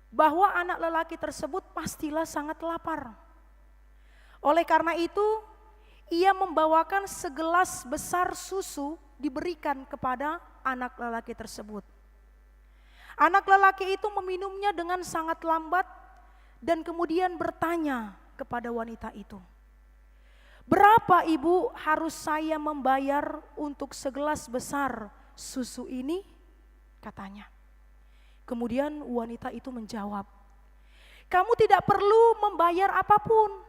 bahwa anak lelaki tersebut pastilah sangat lapar. Oleh karena itu, ia membawakan segelas besar susu diberikan kepada anak lelaki tersebut. Anak lelaki itu meminumnya dengan sangat lambat dan kemudian bertanya kepada wanita itu, "Berapa ibu harus saya membayar untuk segelas besar susu ini?" katanya. Kemudian wanita itu menjawab, "Kamu tidak perlu membayar apapun.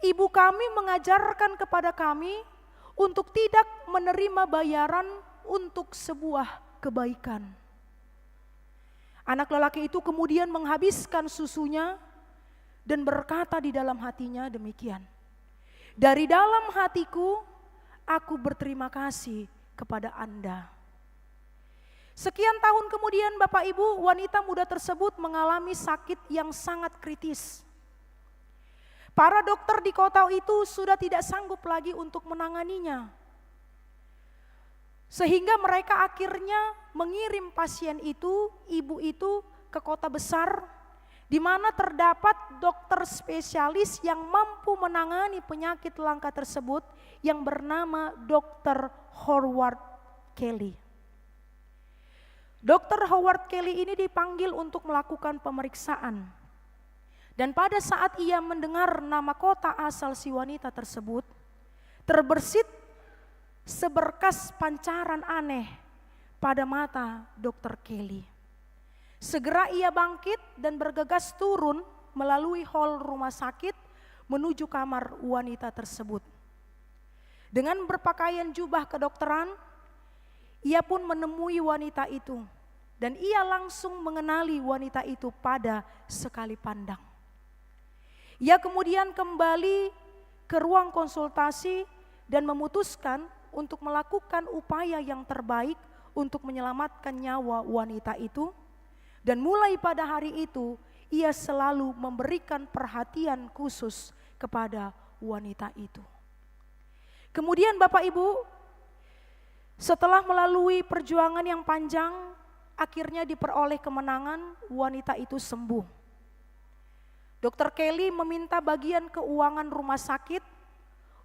Ibu kami mengajarkan kepada kami untuk tidak menerima bayaran untuk sebuah kebaikan." Anak lelaki itu kemudian menghabiskan susunya dan berkata di dalam hatinya demikian, "Dari dalam hatiku, aku berterima kasih kepada Anda." Sekian tahun kemudian Bapak Ibu, wanita muda tersebut mengalami sakit yang sangat kritis. Para dokter di kota itu sudah tidak sanggup lagi untuk menanganinya. Sehingga mereka akhirnya mengirim pasien itu, ibu itu ke kota besar di mana terdapat dokter spesialis yang mampu menangani penyakit langka tersebut yang bernama Dr. Howard Kelly. Dr. Howard Kelly ini dipanggil untuk melakukan pemeriksaan. Dan pada saat ia mendengar nama kota asal si wanita tersebut, terbersit seberkas pancaran aneh pada mata Dr. Kelly. Segera ia bangkit dan bergegas turun melalui hall rumah sakit menuju kamar wanita tersebut. Dengan berpakaian jubah kedokteran, ia pun menemui wanita itu dan ia langsung mengenali wanita itu pada sekali pandang. Ia kemudian kembali ke ruang konsultasi dan memutuskan untuk melakukan upaya yang terbaik untuk menyelamatkan nyawa wanita itu. Dan mulai pada hari itu, ia selalu memberikan perhatian khusus kepada wanita itu. Kemudian Bapak Ibu, setelah melalui perjuangan yang panjang, akhirnya diperoleh kemenangan, wanita itu sembuh. Dr. Kelly meminta bagian keuangan rumah sakit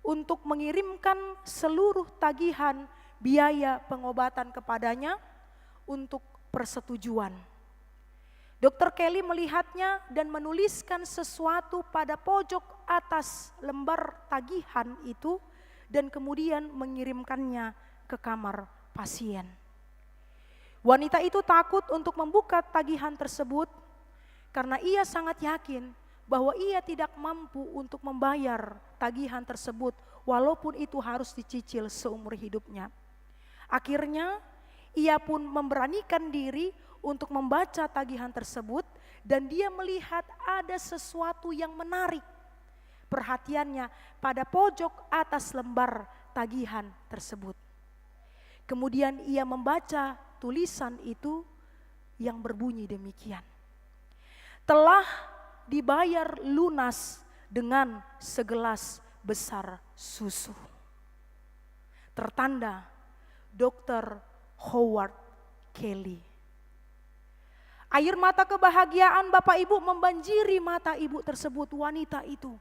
untuk mengirimkan seluruh tagihan biaya pengobatan kepadanya untuk persetujuan. Dr. Kelly melihatnya dan menuliskan sesuatu pada pojok atas lembar tagihan itu dan kemudian mengirimkannya ke kamar pasien. Wanita itu takut untuk membuka tagihan tersebut karena ia sangat yakin bahwa ia tidak mampu untuk membayar tagihan tersebut walaupun itu harus dicicil seumur hidupnya. Akhirnya ia pun memberanikan diri untuk membaca tagihan tersebut dan dia melihat ada sesuatu yang menarik perhatiannya pada pojok atas lembar tagihan tersebut. Kemudian ia membaca tulisan itu yang berbunyi demikian, "Telah dibayar lunas dengan segelas besar susu." Tertanda Dr. Howard Kelly. Air mata kebahagiaan Bapak Ibu membanjiri mata ibu tersebut, wanita itu.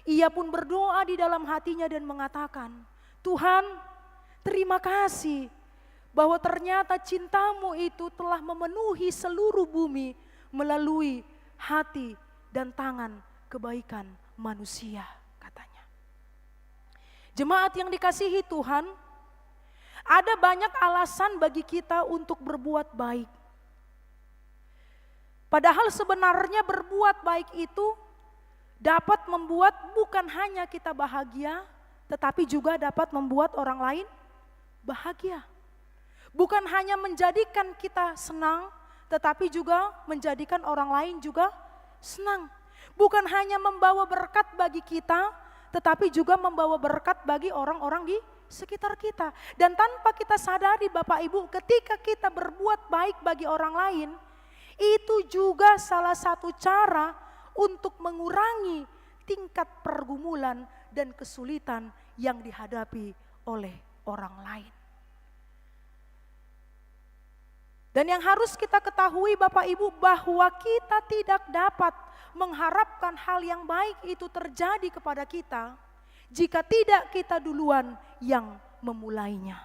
Ia pun berdoa di dalam hatinya dan mengatakan, "Tuhan, terima kasih bahwa ternyata cintamu itu telah memenuhi seluruh bumi melalui hati dan tangan kebaikan manusia," katanya. Jemaat yang dikasihi Tuhan, ada banyak alasan bagi kita untuk berbuat baik. Padahal sebenarnya berbuat baik itu dapat membuat bukan hanya kita bahagia, tetapi juga dapat membuat orang lain bahagia. Bukan hanya menjadikan kita senang, tetapi juga menjadikan orang lain juga senang. Bukan hanya membawa berkat bagi kita, tetapi juga membawa berkat bagi orang-orang di sekitar kita. Dan tanpa kita sadari Bapak Ibu, ketika kita berbuat baik bagi orang lain, itu juga salah satu cara untuk mengurangi tingkat pergumulan dan kesulitan yang dihadapi oleh orang lain. Dan yang harus kita ketahui Bapak Ibu, bahwa kita tidak dapat mengharapkan hal yang baik itu terjadi kepada kita jika tidak kita duluan yang memulainya.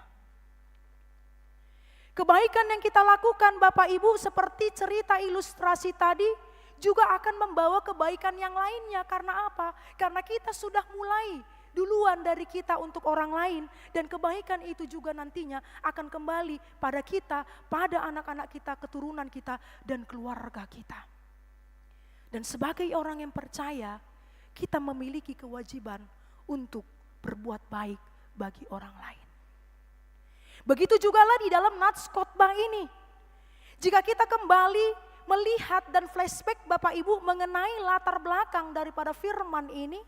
Kebaikan yang kita lakukan Bapak Ibu seperti cerita ilustrasi tadi juga akan membawa kebaikan yang lainnya. Karena apa? Karena kita sudah mulai duluan dari kita untuk orang lain, dan kebaikan itu juga nantinya akan kembali pada kita, pada anak-anak kita, keturunan kita, dan keluarga kita. Dan sebagai orang yang percaya, kita memiliki kewajiban untuk berbuat baik bagi orang lain. Begitu jugalah di dalam nats khotbah ini. Jika kita kembali melihat dan flashback Bapak Ibu mengenai latar belakang daripada firman ini,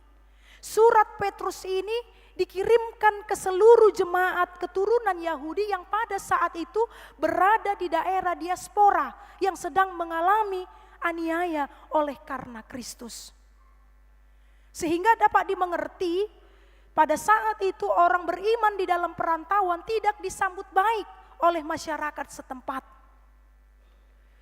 surat Petrus ini dikirimkan ke seluruh jemaat keturunan Yahudi yang pada saat itu berada di daerah diaspora yang sedang mengalami aniaya oleh karena Kristus. Sehingga dapat dimengerti pada saat itu orang beriman di dalam perantauan tidak disambut baik oleh masyarakat setempat.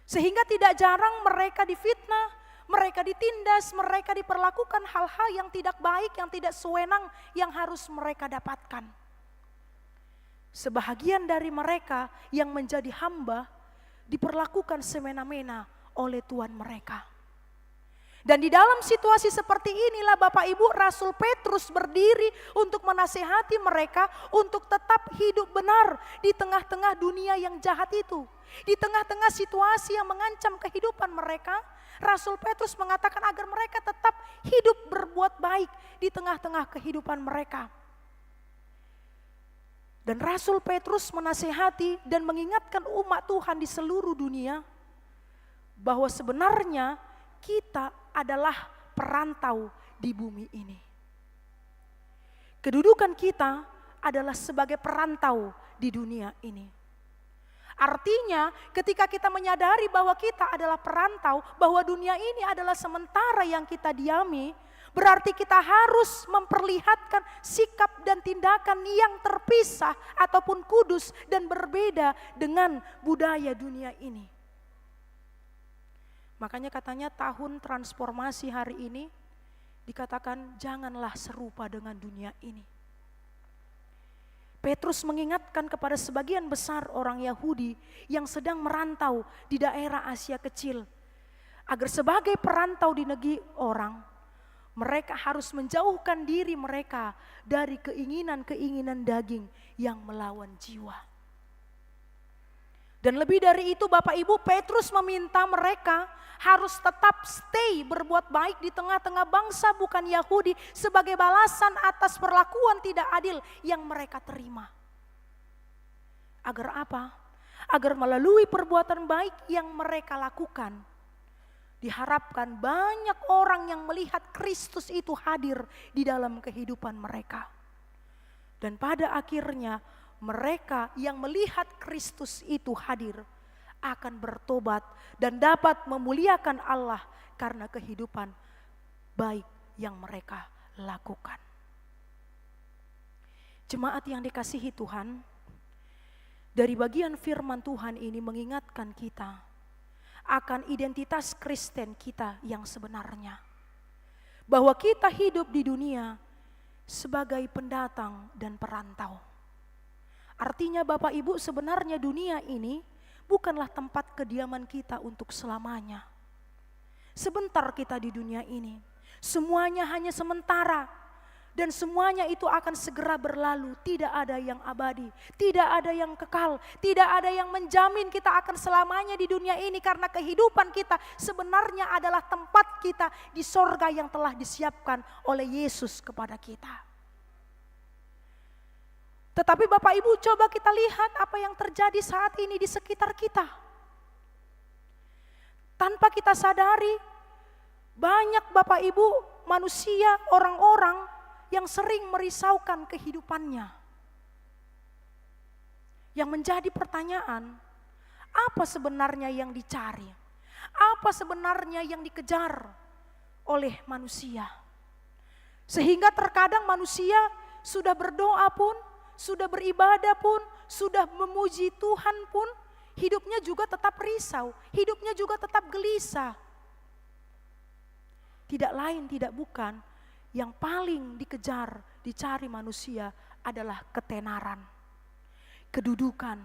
Sehingga tidak jarang mereka difitnah, mereka ditindas, mereka diperlakukan hal-hal yang tidak baik, yang tidak sewenang yang harus mereka dapatkan. Sebahagian dari mereka yang menjadi hamba diperlakukan semena-mena oleh Tuhan mereka. Dan di dalam situasi seperti inilah Bapak Ibu, Rasul Petrus berdiri untuk menasehati mereka untuk tetap hidup benar di tengah-tengah dunia yang jahat itu. Di tengah-tengah situasi yang mengancam kehidupan mereka, Rasul Petrus mengatakan agar mereka tetap hidup berbuat baik di tengah-tengah kehidupan mereka. Dan Rasul Petrus menasehati dan mengingatkan umat Tuhan di seluruh dunia bahwa sebenarnya kita adalah perantau di bumi ini. Kedudukan kita adalah sebagai perantau di dunia ini. Artinya ketika kita menyadari bahwa kita adalah perantau, bahwa dunia ini adalah sementara yang kita diami, berarti kita harus memperlihatkan sikap dan tindakan yang terpisah ataupun kudus dan berbeda dengan budaya dunia ini. Makanya katanya tahun transformasi hari ini dikatakan janganlah serupa dengan dunia ini. Petrus mengingatkan kepada sebagian besar orang Yahudi yang sedang merantau di daerah Asia Kecil, agar sebagai perantau di negeri orang, mereka harus menjauhkan diri mereka dari keinginan-keinginan daging yang melawan jiwa. Dan lebih dari itu Bapak Ibu, Petrus meminta mereka harus tetap stay berbuat baik di tengah-tengah bangsa bukan Yahudi sebagai balasan atas perlakuan tidak adil yang mereka terima. Agar apa? Agar melalui perbuatan baik yang mereka lakukan, diharapkan banyak orang yang melihat Kristus itu hadir di dalam kehidupan mereka. Dan pada akhirnya mereka yang melihat Kristus itu hadir akan bertobat dan dapat memuliakan Allah karena kehidupan baik yang mereka lakukan. Jemaat yang dikasihi Tuhan, dari bagian firman Tuhan ini mengingatkan kita akan identitas Kristen kita yang sebenarnya. Bahwa kita hidup di dunia sebagai pendatang dan perantau. Artinya Bapak Ibu, sebenarnya dunia ini bukanlah tempat kediaman kita untuk selamanya. Sebentar kita di dunia ini, semuanya hanya sementara. Dan semuanya itu akan segera berlalu, tidak ada yang abadi, tidak ada yang kekal, tidak ada yang menjamin kita akan selamanya di dunia ini. Karena kehidupan kita sebenarnya adalah tempat kita di sorga yang telah disiapkan oleh Yesus kepada kita. Tetapi Bapak Ibu, coba kita lihat apa yang terjadi saat ini di sekitar kita. Tanpa kita sadari, banyak Bapak Ibu manusia, orang-orang yang sering merisaukan kehidupannya. Yang menjadi pertanyaan, apa sebenarnya yang dicari? Apa sebenarnya yang dikejar oleh manusia? Sehingga terkadang manusia sudah berdoa pun, sudah beribadah pun, sudah memuji Tuhan pun, hidupnya juga tetap risau, hidupnya juga tetap gelisah. Tidak lain, tidak bukan, yang paling dikejar, dicari manusia adalah ketenaran, kedudukan,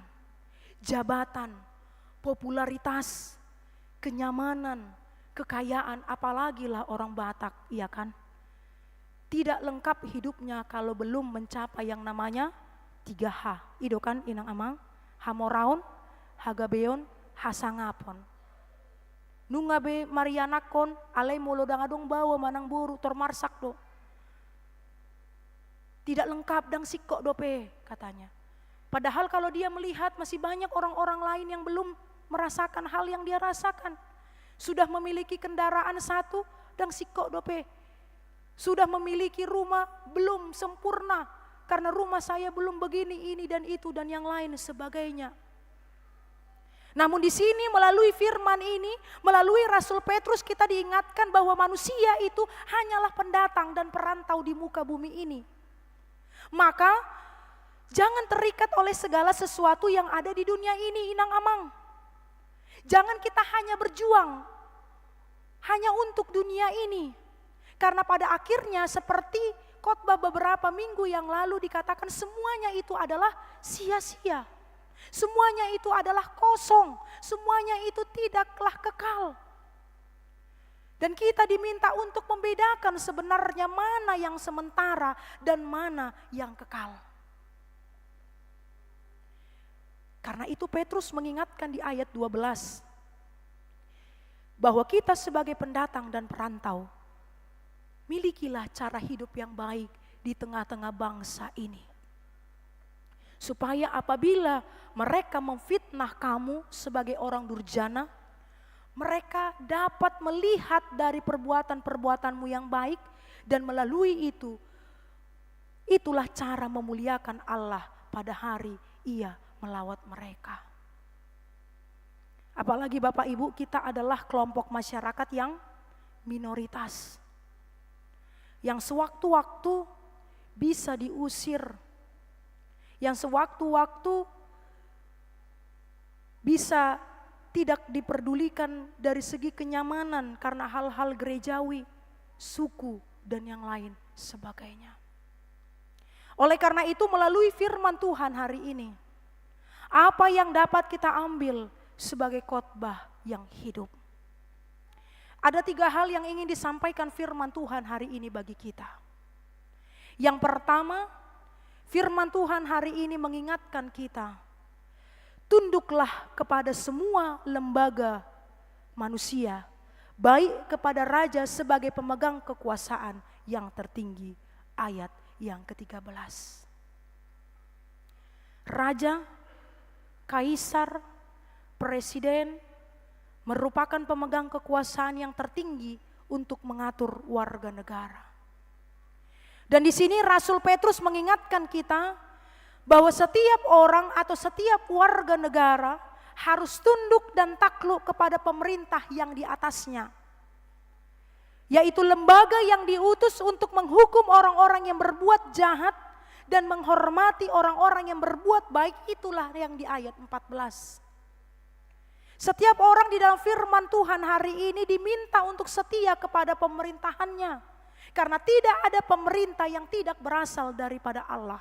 jabatan, popularitas, kenyamanan, kekayaan, apalagi lah orang Batak, iya kan? Tidak lengkap hidupnya kalau belum mencapai yang namanya 3H. Itu kan inang amang, hamoraun, hagabeon, hasangapon. Nungabe marianakon, alay molodang adong bawa manang buru, tormarsak do. Tidak lengkap dang sikok dope katanya. Padahal kalau dia melihat masih banyak orang-orang lain yang belum merasakan hal yang dia rasakan. Sudah memiliki kendaraan satu dang sikok dope. Sudah memiliki rumah belum sempurna karena rumah saya belum begini, ini dan itu dan yang lain sebagainya. Namun di sini melalui firman ini, melalui Rasul Petrus kita diingatkan bahwa manusia itu hanyalah pendatang dan perantau di muka bumi ini. Maka jangan terikat oleh segala sesuatu yang ada di dunia ini, inang amang. Jangan kita hanya berjuang hanya untuk dunia ini. Karena pada akhirnya seperti khotbah beberapa minggu yang lalu dikatakan semuanya itu adalah sia-sia. Semuanya itu adalah kosong, semuanya itu tidaklah kekal. Dan kita diminta untuk membedakan sebenarnya mana yang sementara dan mana yang kekal. Karena itu Petrus mengingatkan di ayat 12 bahwa kita sebagai pendatang dan perantau, milikilah cara hidup yang baik di tengah-tengah bangsa ini. Supaya apabila mereka memfitnah kamu sebagai orang durjana, mereka dapat melihat dari perbuatan-perbuatanmu yang baik dan melalui itu, itulah cara memuliakan Allah pada hari Ia melawat mereka. Apalagi Bapak Ibu, kita adalah kelompok masyarakat yang minoritas. Yang sewaktu-waktu bisa diusir, yang sewaktu-waktu bisa tidak diperdulikan dari segi kenyamanan karena hal-hal gerejawi, suku, dan yang lain sebagainya. Oleh karena itu melalui firman Tuhan hari ini, apa yang dapat kita ambil sebagai khotbah yang hidup? Ada 3 hal yang ingin disampaikan firman Tuhan hari ini bagi kita. Yang pertama, firman Tuhan hari ini mengingatkan kita, tunduklah kepada semua lembaga manusia, baik kepada raja sebagai pemegang kekuasaan yang tertinggi. Ayat yang ke-13. Raja, kaisar, presiden merupakan pemegang kekuasaan yang tertinggi untuk mengatur warga negara. Dan di sini Rasul Petrus mengingatkan kita bahwa setiap orang atau setiap warga negara harus tunduk dan takluk kepada pemerintah yang di atasnya. Yaitu lembaga yang diutus untuk menghukum orang-orang yang berbuat jahat dan menghormati orang-orang yang berbuat baik, itulah yang di ayat 14. Setiap orang di dalam firman Tuhan hari ini diminta untuk setia kepada pemerintahannya. Karena tidak ada pemerintah yang tidak berasal daripada Allah.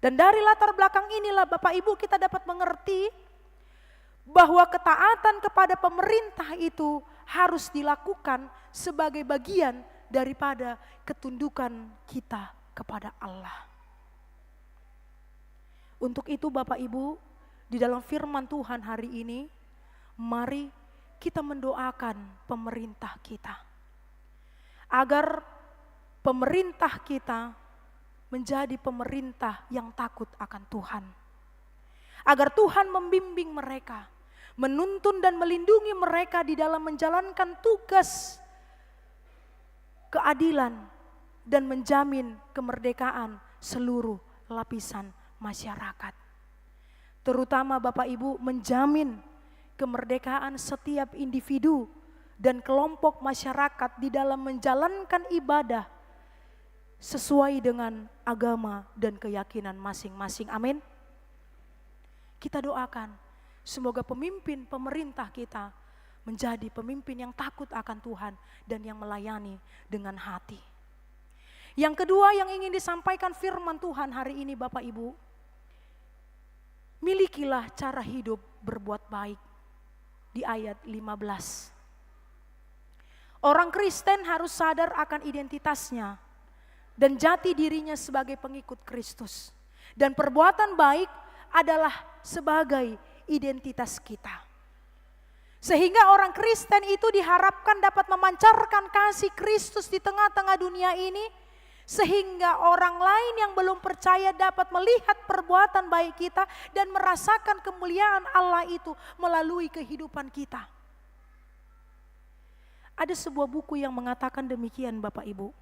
Dan dari latar belakang inilah Bapak Ibu kita dapat mengerti bahwa ketaatan kepada pemerintah itu harus dilakukan sebagai bagian daripada ketundukan kita kepada Allah. Untuk itu Bapak Ibu, di dalam firman Tuhan hari ini, mari kita mendoakan pemerintah kita. Agar pemerintah kita menjadi pemerintah yang takut akan Tuhan. Agar Tuhan membimbing mereka, menuntun dan melindungi mereka di dalam menjalankan tugas keadilan dan menjamin kemerdekaan seluruh lapisan masyarakat. Terutama Bapak Ibu menjamin kemerdekaan setiap individu dan kelompok masyarakat di dalam menjalankan ibadah sesuai dengan agama dan keyakinan masing-masing. Amin. Kita doakan semoga pemimpin pemerintah kita menjadi pemimpin yang takut akan Tuhan dan yang melayani dengan hati. Yang kedua yang ingin disampaikan firman Tuhan hari ini Bapak Ibu, milikilah cara hidup berbuat baik di ayat 15. Orang Kristen harus sadar akan identitasnya dan jati dirinya sebagai pengikut Kristus. Dan perbuatan baik adalah sebagai identitas kita. Sehingga orang Kristen itu diharapkan dapat memancarkan kasih Kristus di tengah-tengah dunia ini, sehingga orang lain yang belum percaya dapat melihat perbuatan baik kita dan merasakan kemuliaan Allah itu melalui kehidupan kita. Ada sebuah buku yang mengatakan demikian Bapak Ibu,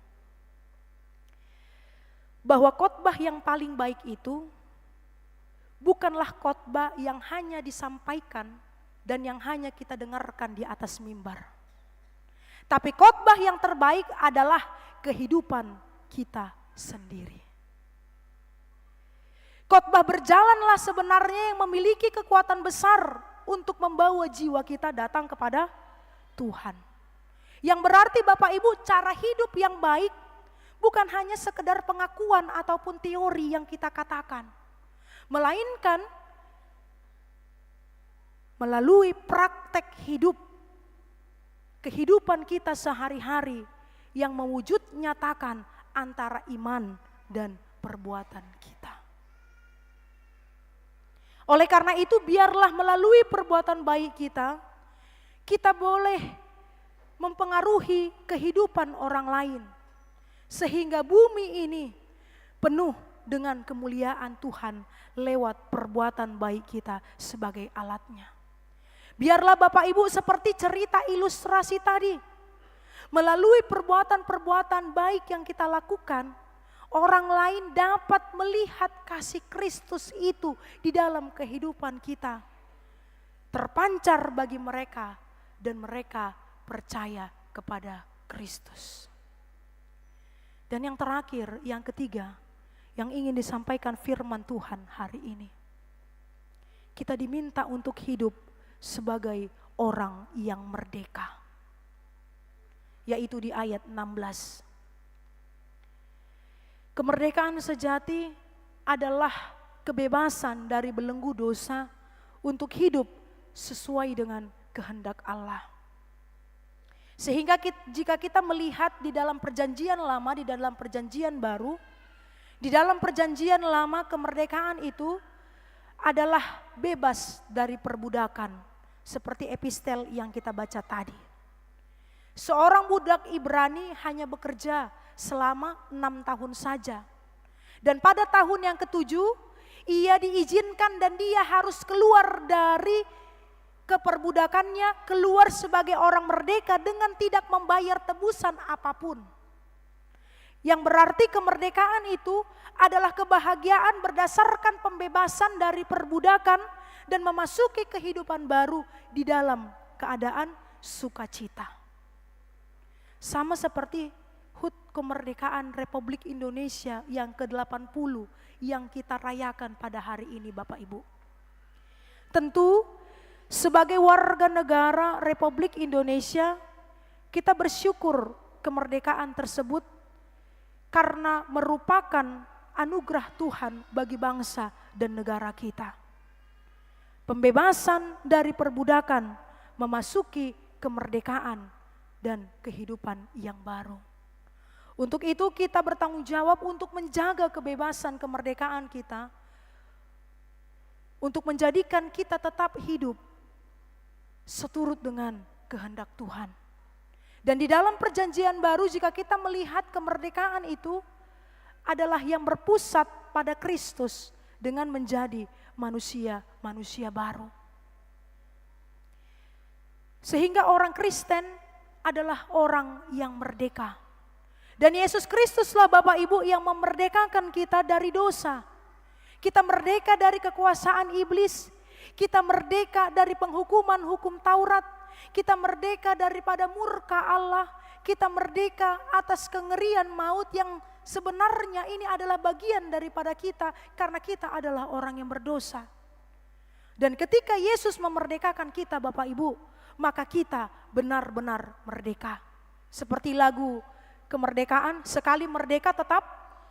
bahwa khotbah yang paling baik itu bukanlah khotbah yang hanya disampaikan dan yang hanya kita dengarkan di atas mimbar. Tapi khotbah yang terbaik adalah kehidupan kita sendiri. Khotbah berjalanlah sebenarnya yang memiliki kekuatan besar untuk membawa jiwa kita datang kepada Tuhan. Yang berarti Bapak Ibu, cara hidup yang baik bukan hanya sekedar pengakuan ataupun teori yang kita katakan, melainkan melalui praktek hidup, kehidupan kita sehari-hari yang mewujud nyatakan antara iman dan perbuatan kita. Oleh karena itu biarlah melalui perbuatan baik kita, kita boleh mempengaruhi kehidupan orang lain. Sehingga bumi ini penuh dengan kemuliaan Tuhan lewat perbuatan baik kita sebagai alatnya. Biarlah Bapak Ibu seperti cerita ilustrasi tadi. Melalui perbuatan-perbuatan baik yang kita lakukan, orang lain dapat melihat kasih Kristus itu di dalam kehidupan kita. Terpancar bagi mereka dan mereka percaya kepada Kristus. Dan yang terakhir, yang ketiga, yang ingin disampaikan firman Tuhan hari ini. Kita diminta untuk hidup sebagai orang yang merdeka. Yaitu di ayat 16. Kemerdekaan sejati adalah kebebasan dari belenggu dosa untuk hidup sesuai dengan kehendak Allah. Sehingga jika kita melihat di dalam perjanjian lama, di dalam perjanjian baru, di dalam perjanjian lama kemerdekaan itu adalah bebas dari perbudakan. Seperti epistel yang kita baca tadi. Seorang budak Ibrani hanya bekerja selama 6 tahun saja. Dan pada tahun yang ke-7 ia diizinkan dan dia harus keluar dari keperbudakannya, keluar sebagai orang merdeka dengan tidak membayar tebusan apapun. Yang berarti kemerdekaan itu adalah kebahagiaan berdasarkan pembebasan dari perbudakan dan memasuki kehidupan baru di dalam keadaan sukacita. Sama seperti HUT kemerdekaan Republik Indonesia yang ke-80 yang kita rayakan pada hari ini Bapak Ibu. Tentu sebagai warga negara Republik Indonesia, kita bersyukur kemerdekaan tersebut karena merupakan anugerah Tuhan bagi bangsa dan negara kita. Pembebasan dari perbudakan memasuki kemerdekaan dan kehidupan yang baru. Untuk itu kita bertanggung jawab untuk menjaga kebebasan kemerdekaan kita, untuk menjadikan kita tetap hidup seturut dengan kehendak Tuhan. Dan di dalam perjanjian baru jika kita melihat kemerdekaan itu adalah yang berpusat pada Kristus dengan menjadi manusia baru. Sehingga orang Kristen adalah orang yang merdeka. Dan Yesus Kristuslah Bapak Ibu yang memerdekakan kita dari dosa. Kita merdeka dari kekuasaan iblis. Kita merdeka dari penghukuman hukum Taurat. Kita merdeka daripada murka Allah. Kita merdeka atas kengerian maut yang sebenarnya ini adalah bagian daripada kita karena kita adalah orang yang berdosa. Dan ketika Yesus memerdekakan kita Bapak Ibu, maka kita benar-benar merdeka. Seperti lagu kemerdekaan, sekali merdeka tetap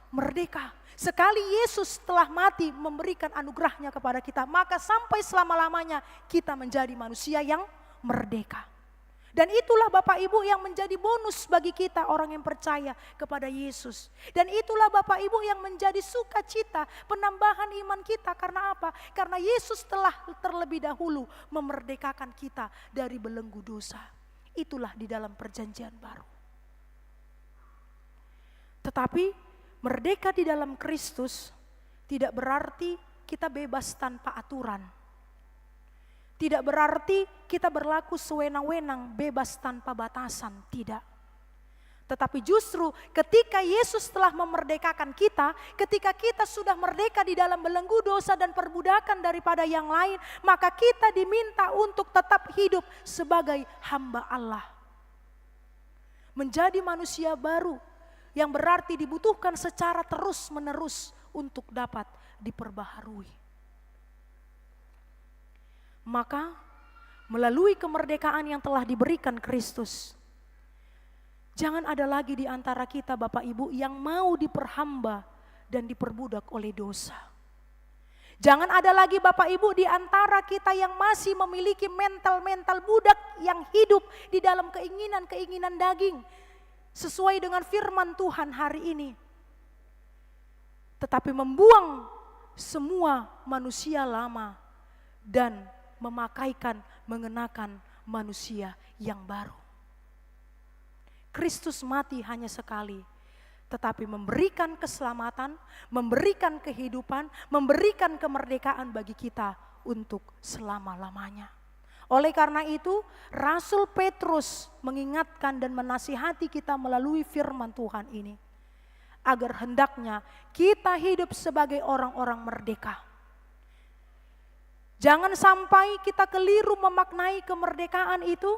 merdeka. Sekali Yesus telah mati memberikan anugerahnya kepada kita, maka sampai selama-lamanya kita menjadi manusia yang merdeka. Dan itulah Bapak Ibu yang menjadi bonus bagi kita orang yang percaya kepada Yesus. Dan itulah Bapak Ibu yang menjadi sukacita penambahan iman kita. Karena apa? Karena Yesus telah terlebih dahulu memerdekakan kita dari belenggu dosa. Itulah di dalam perjanjian baru. Tetapi merdeka di dalam Kristus tidak berarti kita bebas tanpa aturan. Tidak berarti kita berlaku sewenang-wenang, bebas tanpa batasan, tidak. Tetapi justru ketika Yesus telah memerdekakan kita, ketika kita sudah merdeka di dalam belenggu dosa dan perbudakan daripada yang lain, maka kita diminta untuk tetap hidup sebagai hamba Allah. Menjadi manusia baru yang berarti dibutuhkan secara terus-menerus untuk dapat diperbaharui. Maka melalui kemerdekaan yang telah diberikan Kristus, jangan ada lagi di antara kita Bapak Ibu yang mau diperhamba dan diperbudak oleh dosa. Jangan ada lagi Bapak Ibu di antara kita yang masih memiliki mental-mental budak yang hidup di dalam keinginan-keinginan daging. Sesuai dengan firman Tuhan hari ini. Tetapi membuang semua manusia lama dan mengenakan manusia yang baru. Kristus mati hanya sekali, tetapi memberikan keselamatan, memberikan kehidupan, memberikan kemerdekaan bagi kita untuk selama-lamanya. Oleh karena itu, Rasul Petrus mengingatkan dan menasihati kita melalui firman Tuhan ini, agar hendaknya kita hidup sebagai orang-orang merdeka. Jangan sampai kita keliru memaknai kemerdekaan itu,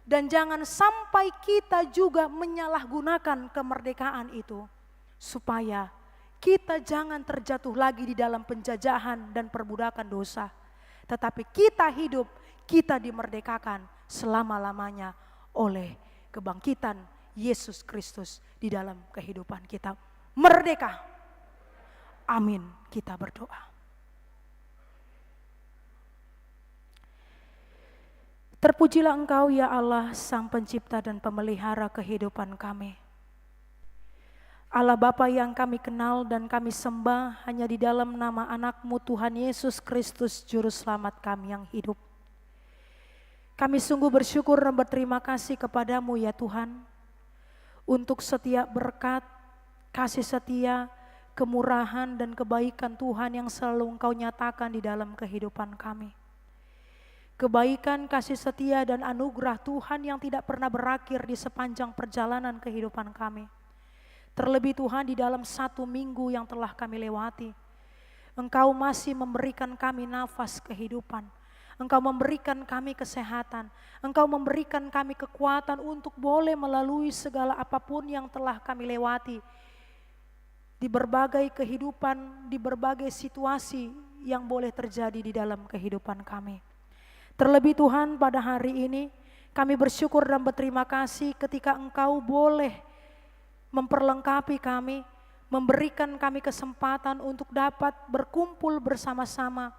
dan jangan sampai kita juga menyalahgunakan kemerdekaan itu, supaya kita jangan terjatuh lagi di dalam penjajahan dan perbudakan dosa. Tetapi kita hidup, kita dimerdekakan selama-lamanya oleh kebangkitan Yesus Kristus di dalam kehidupan kita. Merdeka. Amin, kita berdoa. Terpujilah Engkau ya Allah, Sang Pencipta dan Pemelihara kehidupan kami. Allah Bapa yang kami kenal dan kami sembah hanya di dalam nama anak-Mu Tuhan Yesus Kristus Juru Selamat kami yang hidup. Kami sungguh bersyukur dan berterima kasih kepada-Mu ya Tuhan, untuk setiap berkat, kasih setia, kemurahan dan kebaikan Tuhan yang selalu Engkau nyatakan di dalam kehidupan kami. Kebaikan, kasih setia dan anugerah Tuhan yang tidak pernah berakhir di sepanjang perjalanan kehidupan kami. Terlebih Tuhan di dalam 1 minggu yang telah kami lewati, Engkau masih memberikan kami nafas kehidupan. Engkau memberikan kami kesehatan. Engkau memberikan kami kekuatan untuk boleh melalui segala apapun yang telah kami lewati. Di berbagai kehidupan, di berbagai situasi yang boleh terjadi di dalam kehidupan kami. Terlebih Tuhan pada hari ini kami bersyukur dan berterima kasih ketika Engkau boleh memperlengkapi kami, memberikan kami kesempatan untuk dapat berkumpul bersama-sama,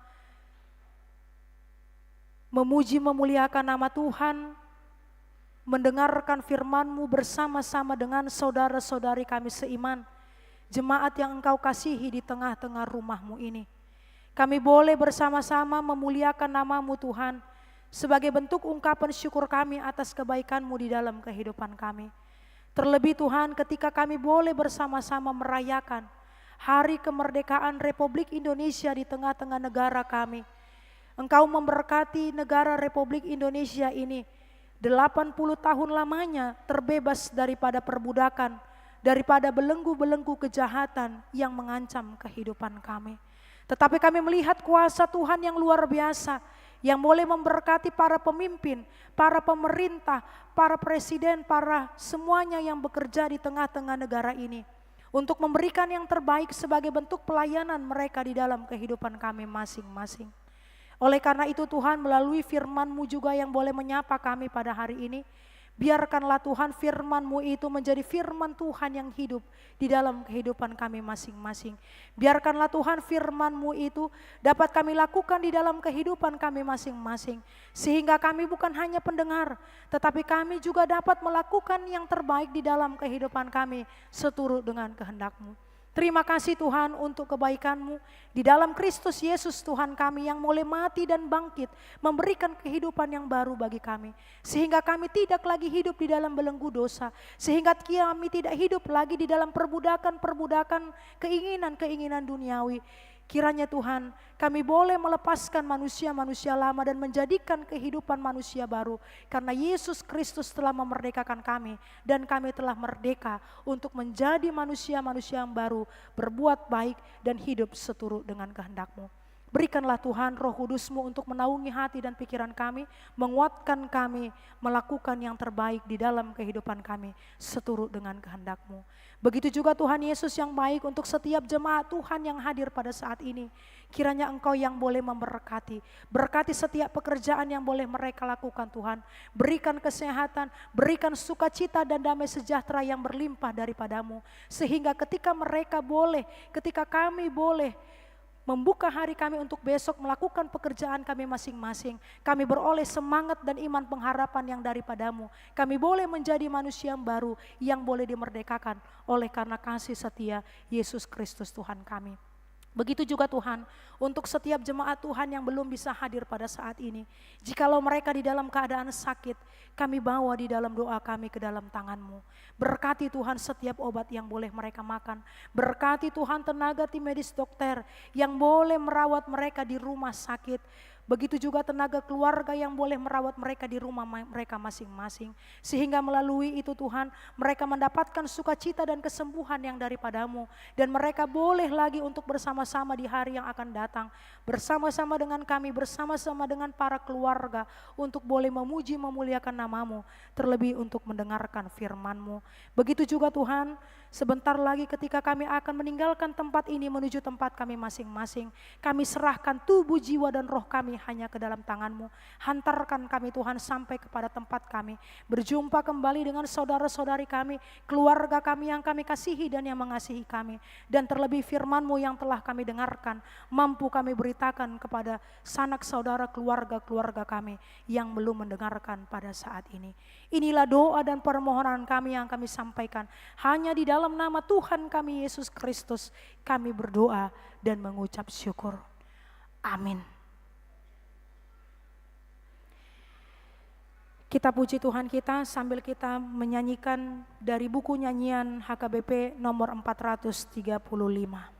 memuji memuliakan nama Tuhan, mendengarkan firman-Mu bersama-sama dengan saudara-saudari kami seiman, jemaat yang Engkau kasihi di tengah-tengah rumah-Mu ini. Kami boleh bersama-sama memuliakan nama-Mu Tuhan, sebagai bentuk ungkapan syukur kami atas kebaikan-Mu di dalam kehidupan kami. Terlebih Tuhan, ketika kami boleh bersama-sama merayakan hari kemerdekaan Republik Indonesia di tengah-tengah negara kami. Engkau memberkati negara Republik Indonesia ini 80 tahun lamanya terbebas daripada perbudakan, daripada belenggu-belenggu kejahatan yang mengancam kehidupan kami. Tetapi kami melihat kuasa Tuhan yang luar biasa, yang boleh memberkati para pemimpin, para pemerintah, para presiden, para semuanya yang bekerja di tengah-tengah negara ini, untuk memberikan yang terbaik sebagai bentuk pelayanan mereka di dalam kehidupan kami masing-masing. Oleh karena itu Tuhan, melalui firman-Mu juga yang boleh menyapa kami pada hari ini, biarkanlah Tuhan firman-Mu itu menjadi firman Tuhan yang hidup di dalam kehidupan kami masing-masing. Biarkanlah Tuhan firman-Mu itu dapat kami lakukan di dalam kehidupan kami masing-masing. Sehingga kami bukan hanya pendengar, tetapi kami juga dapat melakukan yang terbaik di dalam kehidupan kami seturut dengan kehendak-Mu. Terima kasih Tuhan untuk kebaikan-Mu di dalam Kristus Yesus Tuhan kami yang mulai mati dan bangkit, memberikan kehidupan yang baru bagi kami. Sehingga kami tidak lagi hidup di dalam belenggu dosa, sehingga kami tidak hidup lagi di dalam perbudakan-perbudakan keinginan-keinginan duniawi. Kiranya Tuhan, kami boleh melepaskan manusia-manusia lama dan menjadikan kehidupan manusia baru. Karena Yesus Kristus telah memerdekakan kami dan kami telah merdeka untuk menjadi manusia-manusia yang baru, berbuat baik dan hidup seturut dengan kehendak-Mu. Berikanlah Tuhan Roh Kudus-Mu untuk menaungi hati dan pikiran kami, menguatkan kami, melakukan yang terbaik di dalam kehidupan kami seturut dengan kehendak-Mu. Begitu juga Tuhan Yesus yang baik untuk setiap jemaat Tuhan yang hadir pada saat ini. Kiranya Engkau yang boleh memberkati, berkati setiap pekerjaan yang boleh mereka lakukan Tuhan. Berikan kesehatan, berikan sukacita dan damai sejahtera yang berlimpah daripada-Mu. Sehingga ketika mereka boleh, ketika kami boleh membuka hari kami untuk besok melakukan pekerjaan kami masing-masing. Kami beroleh semangat dan iman pengharapan yang daripada-Mu. Kami boleh menjadi manusia yang baru yang boleh dimerdekakan oleh karena kasih setia Yesus Kristus Tuhan kami. Begitu juga Tuhan, untuk setiap jemaat Tuhan yang belum bisa hadir pada saat ini. Jikalau mereka di dalam keadaan sakit, kami bawa di dalam doa kami ke dalam tangan-Mu. Berkati Tuhan setiap obat yang boleh mereka makan. Berkati Tuhan tenaga tim medis dokter yang boleh merawat mereka di rumah sakit. Begitu juga tenaga keluarga yang boleh merawat mereka di rumah mereka masing-masing. Sehingga melalui itu Tuhan, mereka mendapatkan sukacita dan kesembuhan yang daripada-Mu. Dan mereka boleh lagi untuk bersama-sama di hari yang akan datang. Bersama-sama dengan kami, bersama-sama dengan para keluarga. Untuk boleh memuji, memuliakan nama-Mu. Terlebih untuk mendengarkan firman-Mu. Begitu juga Tuhan, sebentar lagi ketika kami akan meninggalkan tempat ini menuju tempat kami masing-masing. Kami serahkan tubuh, jiwa dan roh kami hanya ke dalam tangan-Mu. Hantarkan kami Tuhan sampai kepada tempat kami. Berjumpa kembali dengan saudara-saudari kami, keluarga kami yang kami kasihi dan yang mengasihi kami. Dan terlebih firman-Mu yang telah kami dengarkan, mampu kami beritakan kepada sanak saudara keluarga-keluarga kami yang belum mendengarkan pada saat ini. Inilah doa dan permohonan kami yang kami sampaikan. Hanya di dalam nama Tuhan kami Yesus Kristus kami berdoa dan mengucap syukur. Amin. Kita puji Tuhan kita sambil kita menyanyikan dari buku nyanyian HKBP nomor 435.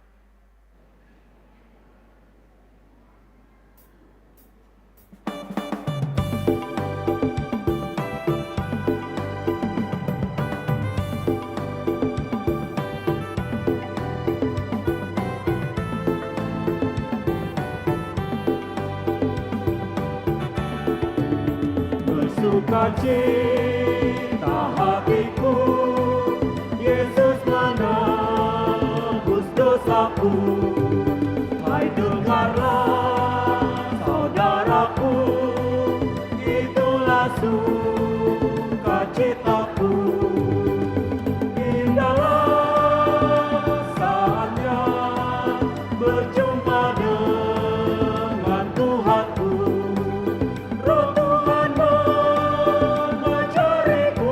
Sukacita hatiku, Yesus menebus dosaku. Hai dengarlah saudaraku, itulah sukacitaku. Indahlah saatnya berjumpa dengan Tuhanku. Roh Tuhan mengajariku,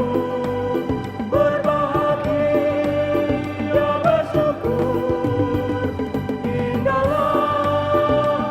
berbahagia bersyukur. Indahlah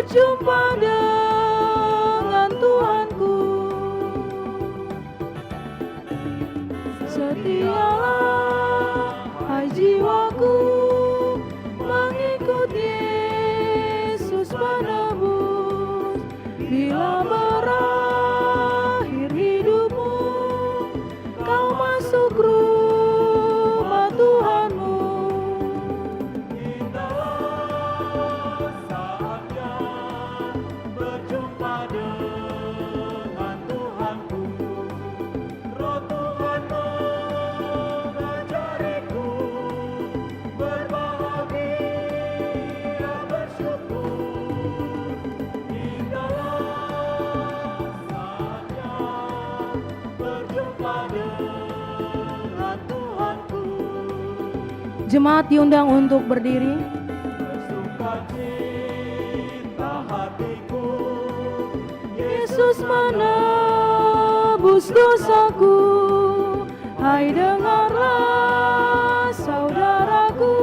berjumpa dengan Tuhanku. Setialah hai jiwaku mengikut Yesus menebus. Bila berakhir hidupmu, kau masuk rumah Tuhanmu. Inilah saatnya berjumpa dengan Tuhanku. Roh Tuhan mengajariku berbahagia bersyukur. Inilah saatnya berjumpa dengan Tuhanku. Jemaat diundang untuk berdiri. Bersukacita hatiku, Yesus menebus dosaku. Hai dengarlah saudaraku,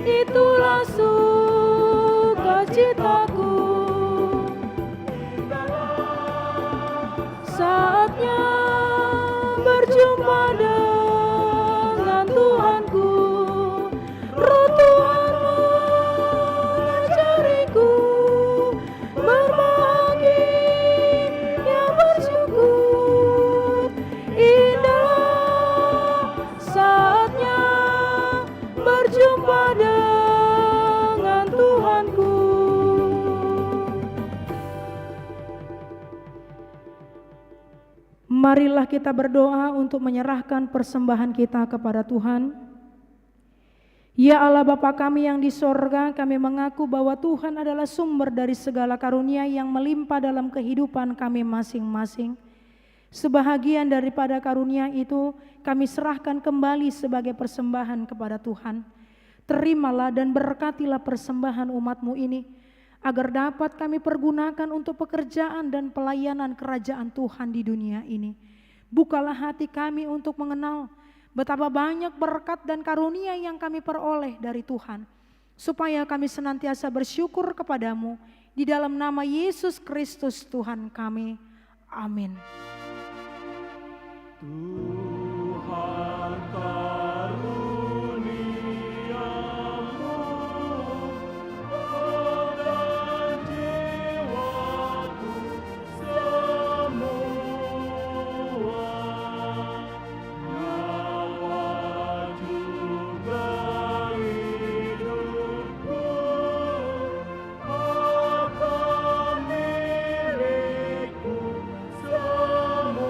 itulah sukacitaku. Saatnya berjumpa dengan Tuhanku. Roh Tuhan mengajariku berbahagia bersyukur. Indah saatnya berjumpa dengan Tuhanku. Marilah kita berdoa untuk menyerahkan persembahan kita kepada Tuhan. Ya Allah Bapa kami yang di sorga, kami mengaku bahwa Tuhan adalah sumber dari segala karunia yang melimpah dalam kehidupan kami masing-masing. Sebahagian daripada karunia itu kami serahkan kembali sebagai persembahan kepada Tuhan. Terimalah dan berkatilah persembahan umat-Mu ini, agar dapat kami pergunakan untuk pekerjaan dan pelayanan kerajaan Tuhan di dunia ini. Bukalah hati kami untuk mengenal betapa banyak berkat dan karunia yang kami peroleh dari Tuhan, supaya kami senantiasa bersyukur kepadamu, di dalam nama Yesus Kristus Tuhan kami. Amin. Tuhan karuniamu dan jiwaku semua, nyawa juga hidupku akan milikku semua.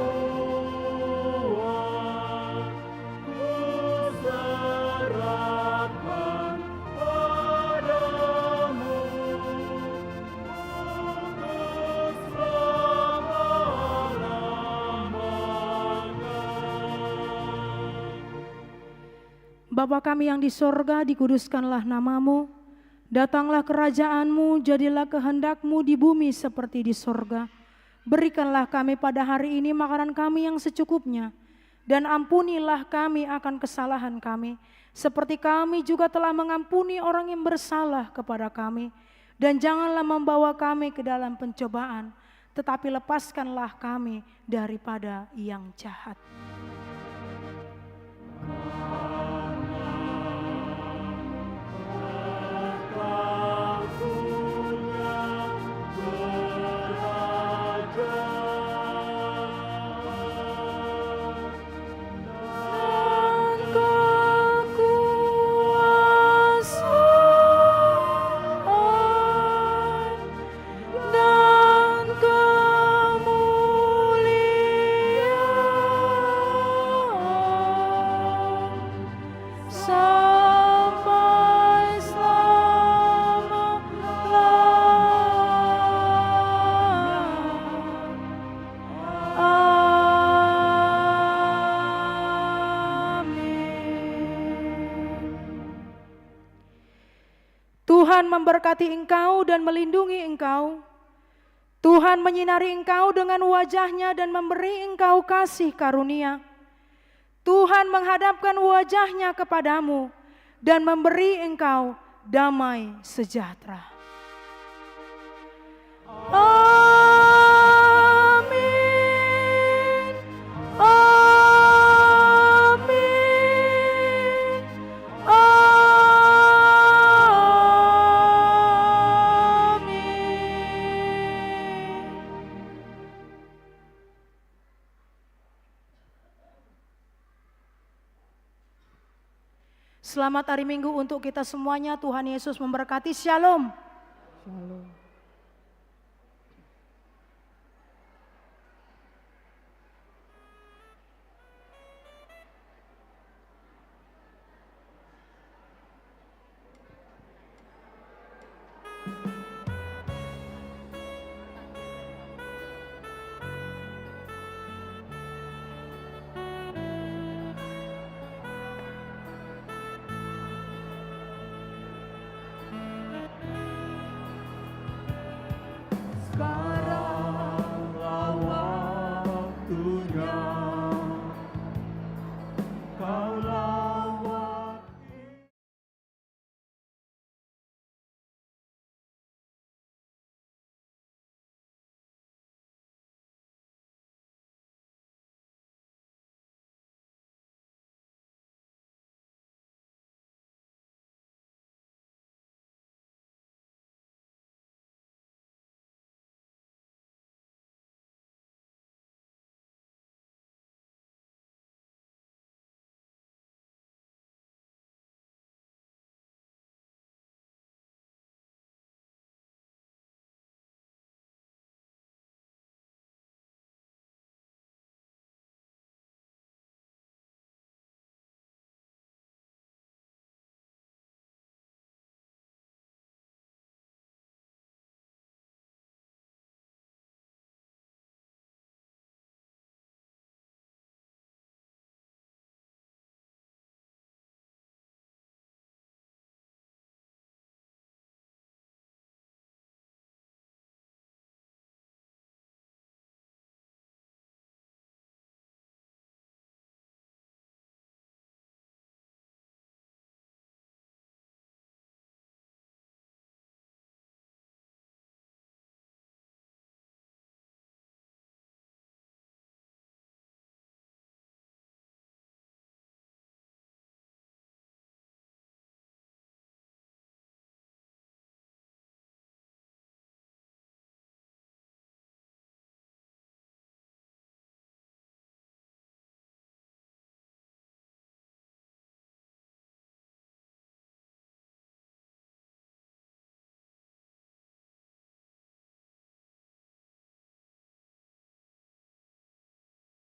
Bapa kami yang di sorga, dikuduskanlah namamu. Datanglah kerajaanmu, jadilah kehendakmu di bumi seperti di sorga. Berikanlah kami pada hari ini makanan kami yang secukupnya. Dan ampunilah kami akan kesalahan kami, seperti kami juga telah mengampuni orang yang bersalah kepada kami. Dan janganlah membawa kami ke dalam pencobaan, tetapi lepaskanlah kami daripada yang jahat. Tuhan memberkati engkau dan melindungi engkau. Tuhan menyinari engkau dengan wajah-Nya dan memberi engkau kasih karunia. Tuhan menghadapkan wajah-Nya kepadamu dan memberi engkau damai sejahtera. Amin. Amin. Amin. Selamat hari Minggu untuk kita semuanya. Tuhan Yesus memberkati. Shalom. Shalom.